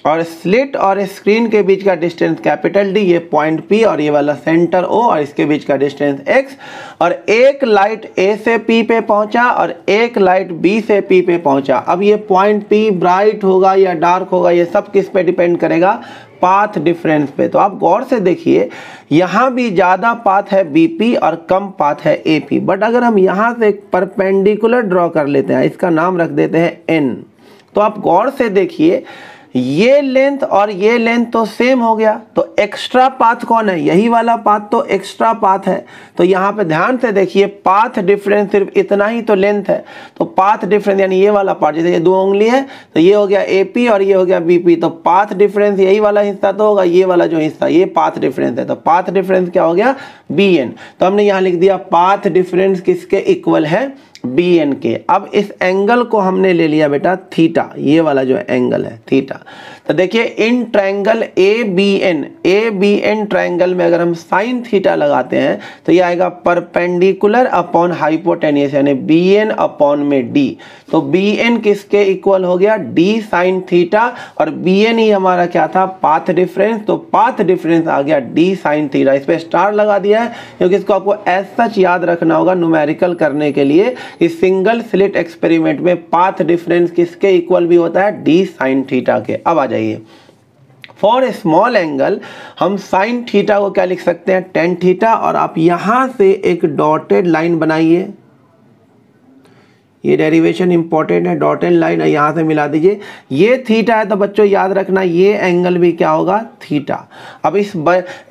और स्लिट और स्क्रीन के बीच का डिस्टेंस कैपिटल D, ये पॉइंट P और ये वाला सेंटर O और इसके बीच का डिस्टेंस X। और एक लाइट A से P पे पहुंचा और एक लाइट B से P पे पहुंचा। अब ये पॉइंट P ब्राइट होगा या डार्क होगा, ये सब किस पे डिपेंड करेगा? पाथ डिफरेंस पे। तो आप गौर से देखिए, यहाँ भी ज़्यादा पाथ है BP और कम पाथ है AP, बट अगर हम यहाँ से एक परपेंडिकुलर ड्रॉ कर लेते हैं, इसका नाम रख देते हैं N, तो आप गौर से देखिए ये लेंथ और ये लेंथ तो सेम हो गया, तो एक्स्ट्रा पाथ कौन है? यही वाला पाथ तो एक्स्ट्रा पाथ है। तो यहाँ पे ध्यान से देखिए, पाथ डिफरेंस सिर्फ इतना ही तो लेंथ है, तो पाथ डिफरेंस यानी ये वाला पार्ट, जैसे ये 2 उंगली है तो ये हो गया AP और ये हो गया BP, तो पाथ डिफरेंस यही वाला हिस्सा तो होगा, ये वाला जो हिस्सा ये पाथ डिफरेंस है, तो पाथ डिफरेंस क्या हो गया? BN। तो हमने यहाँ लिख दिया पाथ डिफरेंस किसके इक्वल है? BN के। अब इस एंगल को हमने ले लिया बेटा थीटा, ये वाला जो एंगल है थीटा। तो देखिए इन ट्रायंगल ABN ट्रायंगल में अगर हम साइन थीटा लगाते हैं तो ये आएगा परपेंडिकुलर अपॉन हाइपोटेन्यूस, यानी BN अपॉन में D। तो BN किसके इक्वल हो गया? D साइन थीटा, और BN ही हमारा क्या था? Path difference. तो पाथ डिफरेंस आ गया D साइन थीटा। इस पे स्टार लगा दिया है क्योंकि इसको आपको एज सच याद रखना होगा न्यूमेरिकल करने के लिए। इस सिंगल स्लिट एक्सपेरिमेंट में पाथ डिफरेंस किसके इक्वल भी होता है? D साइन थीटा के। अब आ जाइए, फॉर ए स्मॉल एंगल हम साइन थीटा को क्या लिख सकते हैं? Tan theta. और आप यहां से एक डॉटेड लाइन बनाइए, ये डेरिवेशन इंपॉर्टेंट है, डॉटेड लाइन यहाँ से मिला दीजिए। ये थीटा है तो बच्चों याद रखना ये एंगल भी क्या होगा? थीटा। अब इस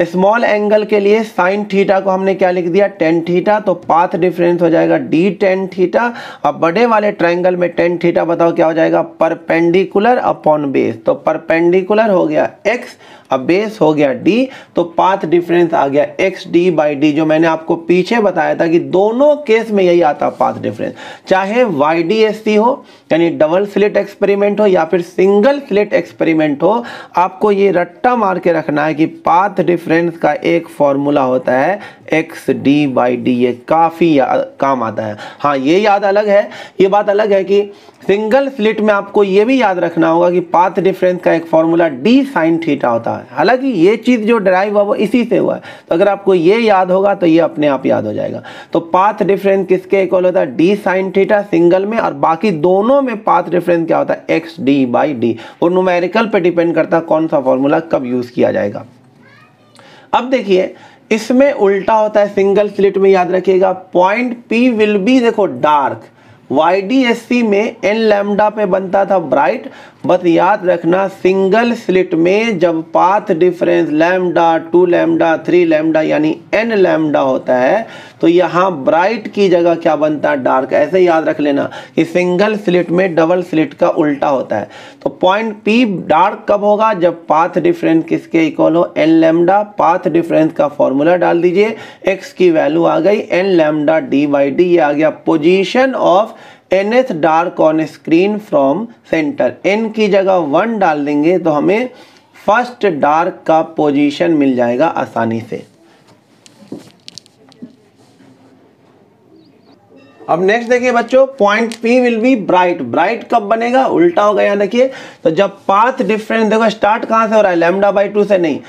स्मॉल एंगल के लिए साइन थीटा को हमने क्या लिख दिया? Tan theta. तो पाथ डिफरेंस हो जाएगा D टेन थीटा। अब बड़े वाले ट्रायंगल में टेन थीटा बताओ क्या हो जाएगा? Perpendicular upon base. तो परपेंडिकुलर हो गया X, अब बेस हो गया D, तो पाथ डिफरेंस आ गया XD/D, जो मैंने आपको पीछे बताया था कि दोनों केस में यही आता पाथ डिफरेंस, चाहे YDSC हो यानी डबल स्लिट एक्सपेरिमेंट हो या फिर सिंगल स्लिट एक्सपेरिमेंट हो। आपको ये रट्टा मार के रखना है कि पाथ डिफरेंस का एक फॉर्मूला होता है XD/D, ये काफ़ी काम आता है। हाँ, ये याद अलग है, ये बात अलग है कि सिंगल स्लिट में आपको ये भी याद रखना होगा कि पाथ डिफरेंस का एक फॉर्मूला D साइन थीटा होता है। हालांकि ये चीज़ जो ड्राइव हुआ वो इसी से हुआ है, तो अगर आपको ये याद होगा तो ये अपने आप याद हो जाएगा। तो पाथ डिफरेंस किसके इक्वल होता है? D साइन थीटा सिंगल में, और बाकी दोनों में पाथ डिफरेंस क्या होता है? XD/D। और न्यूमेरिकल पे डिपेंड करता है कौन सा फॉर्मूला कब यूज किया जाएगा। अब देखिए इसमें उल्टा होता है, सिंगल स्लिट में याद रखिएगा पॉइंट P विल बी, देखो डार्क। YDSC में n लैम्डा पे बनता था ब्राइट, बस याद रखना सिंगल स्लिट में जब path difference lambda, 2 lambda, 3 lambda यानी n लैम्डा होता है तो यहाँ ब्राइट की जगह क्या बनता है, डार्क। ऐसे याद रख लेना कि सिंगल स्लिट में डबल स्लिट का उल्टा होता है। तो पॉइंट P डार्क कब होगा, जब पाथ डिफरेंस किसके इक्वल हो, n लैम्डा। पाथ डिफरेंस का फॉर्मूला डाल दीजिए, x की वैल्यू आ गई n लैम्डा d/d, ये आ गया position of nth dark on screen from centre. n की जगह 1 डाल देंगे तो हमें फर्स्ट डार्क का पोजीशन मिल जाएगा आसानी से। अब नेक्स्ट देखिए बच्चों, point P will be bright. Bright कब बनेगा, उल्टा होगा। यहाँ देखिए, तो जब पाथ डिफरेंस, देखो स्टार्ट कहाँ से हो रहा है, λ/2 से नहीं।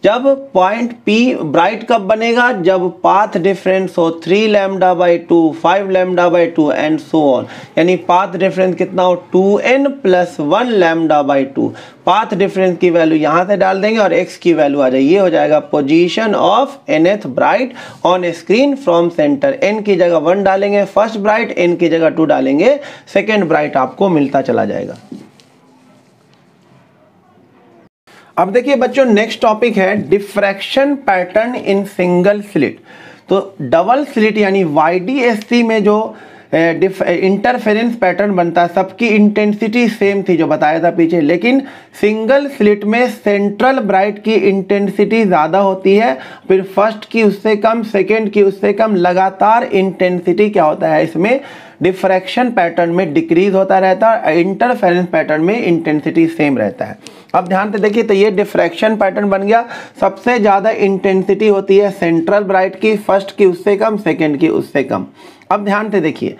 जब पॉइंट P ब्राइट कब बनेगा, जब पाथ डिफरेंस हो 3 λ/2, 5 λ/2 एंड सो ऑन। यानी पाथ डिफरेंस कितना हो, 2n + 1 λ/2। पाथ डिफरेंस की वैल्यू यहाँ से डाल देंगे और x की वैल्यू आ जाएगी, ये हो जाएगा position of nth bright on screen from centre. n की जगह 1 डालेंगे फर्स्ट ब्राइट, n की जगह 2 डालेंगे सेकेंड ब्राइट, आपको मिलता चला जाएगा। अब देखिए बच्चों, नेक्स्ट टॉपिक है diffraction pattern in single slit. तो डबल स्लिट यानी YDSC में जो इंटरफेरेंस पैटर्न बनता है, सबकी इंटेंसिटी सेम थी जो बताया था पीछे, लेकिन सिंगल स्लिट में सेंट्रल ब्राइट की इंटेंसिटी ज़्यादा होती है, फिर फर्स्ट की उससे कम, सेकेंड की उससे कम, लगातार इंटेंसिटी क्या होता है इसमें, डिफ्रैक्शन पैटर्न में डिक्रीज होता रहता है, इंटरफेरेंस पैटर्न में इंटेंसिटी सेम रहता है। अब ध्यान से देखिए, तो ये डिफ्रैक्शन पैटर्न बन गया। सबसे ज़्यादा इंटेंसिटी होती है सेंट्रल ब्राइट की, फर्स्ट की उससे कम, सेकेंड की उससे कम। अब ध्यान से देखिए,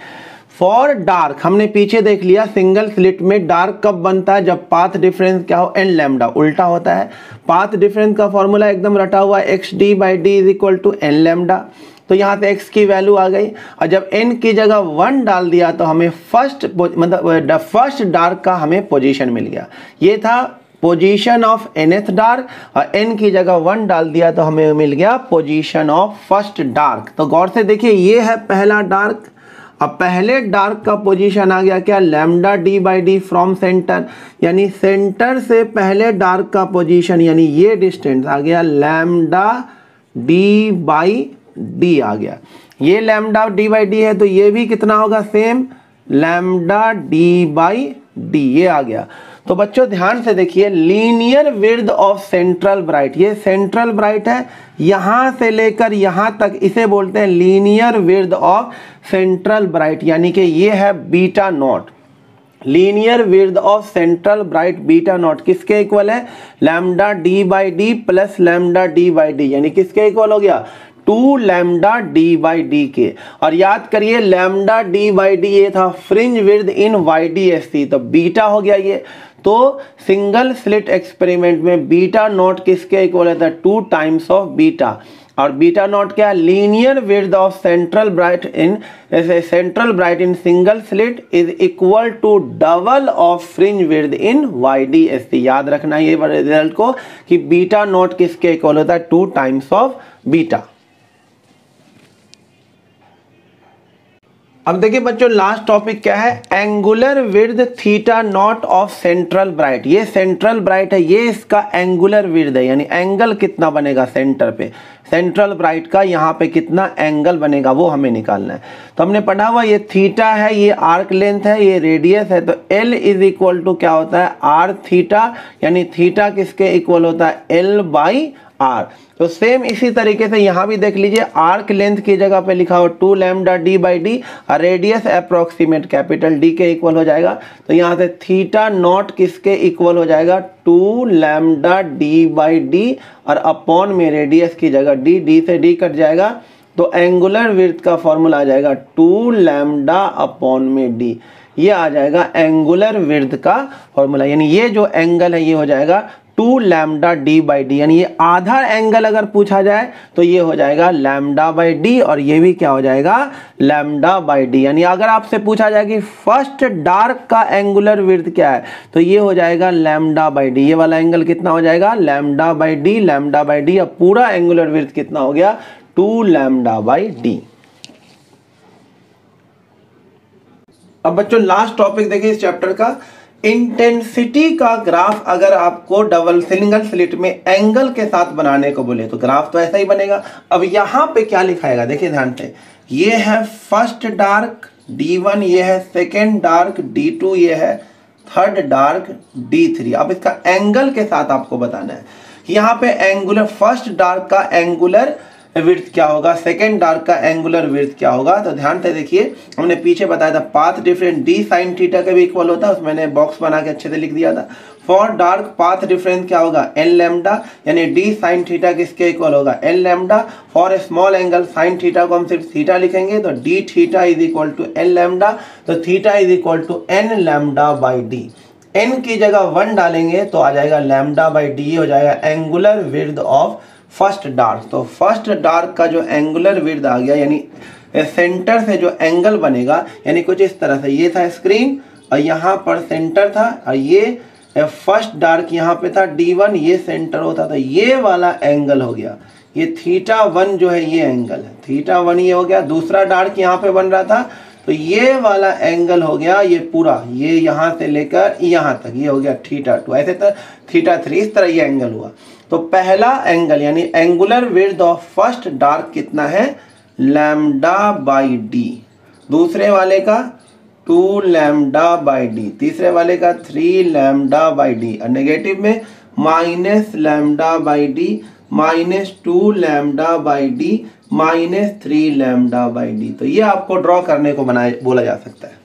फॉर डार्क हमने पीछे देख लिया, सिंगल स्लिट में डार्क कब बनता है, जब पाथ डिफरेंस क्या हो, n लैम्डा, उल्टा होता है। पाथ डिफरेंस का फॉर्मूला एकदम रटा हुआ है, xd/d = n लैम्डा। तो यहाँ से x की वैल्यू आ गई, और जब n की जगह 1 डाल दिया तो हमें फर्स्ट डार्क का हमें पोजीशन मिल गया। ये था पोजीशन ऑफ nth डार्क, और n की जगह 1 डाल दिया तो हमें मिल गया पोजीशन ऑफ फर्स्ट डार्क। तो गौर से देखिए, ये है पहला डार्क। अब पहले डार्क का पोजीशन आ गया क्या, λd/d फ्रॉम सेंटर, यानी सेंटर से पहले डार्क का पोजीशन, यानी ये डिस्टेंस आ गया λd/d आ गया। ये λd/d है तो ये भी कितना होगा, सेम λd/d, ये आ गया। तो बच्चों ध्यान से देखिए, linear width of central bright, ये सेंट्रल ब्राइट है, यहाँ से लेकर यहाँ तक इसे बोलते हैं linear width of central bright, यानी कि ये है beta not. Linear width of central bright beta naught किसके इक्वल है, λd/d प्लस λd/d, यानी किसके इक्वल हो गया, 2 λd/d के। और याद करिए λd/d ये था फ्रिंज विड्थ इन YDSC, तो बीटा हो गया ये। तो सिंगल स्लिट एक्सपेरिमेंट में बीटा नॉट किसके इक्वल है, 2 टाइम्स ऑफ बीटा। और बीटा नॉट क्या, linear width of central bright in single slit is equal to double of fringe width in YDSC। याद रखना ये रिजल्ट को कि बीटा नॉट किसके इक्वल होता है, 2 टाइम्स ऑफ बीटा। अब देखिए बच्चों, लास्ट टॉपिक क्या है, angular width theta naught of central bright. ये सेंट्रल ब्राइट है, ये इसका एंगुलर विड्थ है, यानी एंगल कितना बनेगा सेंटर पे, सेंट्रल ब्राइट का यहाँ पे कितना एंगल बनेगा वो हमें निकालना है। तो हमने पढ़ा हुआ ये थीटा है, ये आर्क लेंथ है, ये रेडियस है, तो L = क्या होता है, r थीटा, यानी थीटा किसके इक्वल होता है, L/r। तो सेम इसी तरीके से यहाँ भी देख लीजिए, आर्क लेंथ की जगह पे लिखा हो 2 λd/d, और रेडियस अप्रोक्सीमेट कैपिटल D के इक्वल हो जाएगा। तो यहाँ से थीटा नॉट किसके इक्वल हो जाएगा, 2 λd/d, और अपॉन में रेडियस की जगह D से D कट जाएगा, तो एंगुलर विड्थ का फॉर्मूला आ जाएगा 2 λ/d। ये आ जाएगा एंगुलर विड्थ का फॉर्मूला, यानी ये जो एंगल है ये हो जाएगा 2 λd/d, यानी ये आधा एंगल अगर पूछा जाए तो ये हो जाएगा λ/d, और ये भी क्या हो जाएगा, λ/d। यानी अगर आपसे पूछा जाए कि फर्स्ट डार्क का एंगुलर विड्थ क्या है, तो ये हो जाएगा λ/d। ये वाला एंगल कितना हो जाएगा, λ/d, अब पूरा एंगुलर विड्थ कितना हो गया, 2 λ/d। अब बच्चों लास्ट टॉपिक देखिए इस चैप्टर का, इंटेंसिटी का ग्राफ अगर आपको डबल सिंगल स्लिट में एंगल के साथ बनाने को बोले तो ग्राफ तो ऐसा ही बनेगा। अब यहाँ पे क्या लिखाएगा देखिए ध्यान से, ये है फर्स्ट डार्क D1, ये है सेकेंड डार्क D2, ये है थर्ड डार्क D3। अब इसका एंगल के साथ आपको बताना है। यहाँ पे एंगुलर फर्स्ट डार्क का एंगुलर विड्थ क्या होगा, सेकेंड डार्क का एंगुलर विड्थ क्या होगा। तो ध्यान से देखिए, हमने पीछे बताया था path difference D sin theta के भी इक्वल होता है, उसमें मैंने बॉक्स बना के अच्छे से लिख दिया था। फॉर डार्क पाथ डिफरेंस क्या होगा, N लैम्डा, यानी D sin थीटा किसके इक्वल होगा, N lambda. For a small angle sin theta को हम सिर्फ थीटा लिखेंगे, तो D theta is equal to N lambda, तो theta is equal to N lambda by D। N की जगह 1 डालेंगे तो आ जाएगा लैम्डा बाई D, हो जाएगा angular width of first dark. तो फर्स्ट डार्क का जो एंगुलर विड्थ आ गया, यानी सेंटर से जो एंगल बनेगा, यानी कुछ इस तरह से, ये था स्क्रीन और यहाँ पर सेंटर था, और ये फर्स्ट डार्क यहाँ पे था D1, ये सेंटर होता था, ये वाला एंगल हो गया, ये θ1 जो है ये एंगल है, θ1 ये हो गया। दूसरा डार्क यहाँ पे बन रहा था, तो ये वाला एंगल हो गया ये पूरा, ये यहाँ से लेकर यहाँ तक, ये हो गया θ2, ऐसे तो θ3, इस तरह ये एंगल हुआ। तो पहला एंगल यानी angular width of first dark कितना है, लैम्डा बाई D। दूसरे वाले का 2 लैम्डा बाई D, तीसरे वाले का 3 लैम्डा बाई D, और नेगेटिव में minus lambda by D, minus 2 lambda by D, minus 3 lambda by D। तो ये आपको ड्रॉ करने को बोला जा सकता है।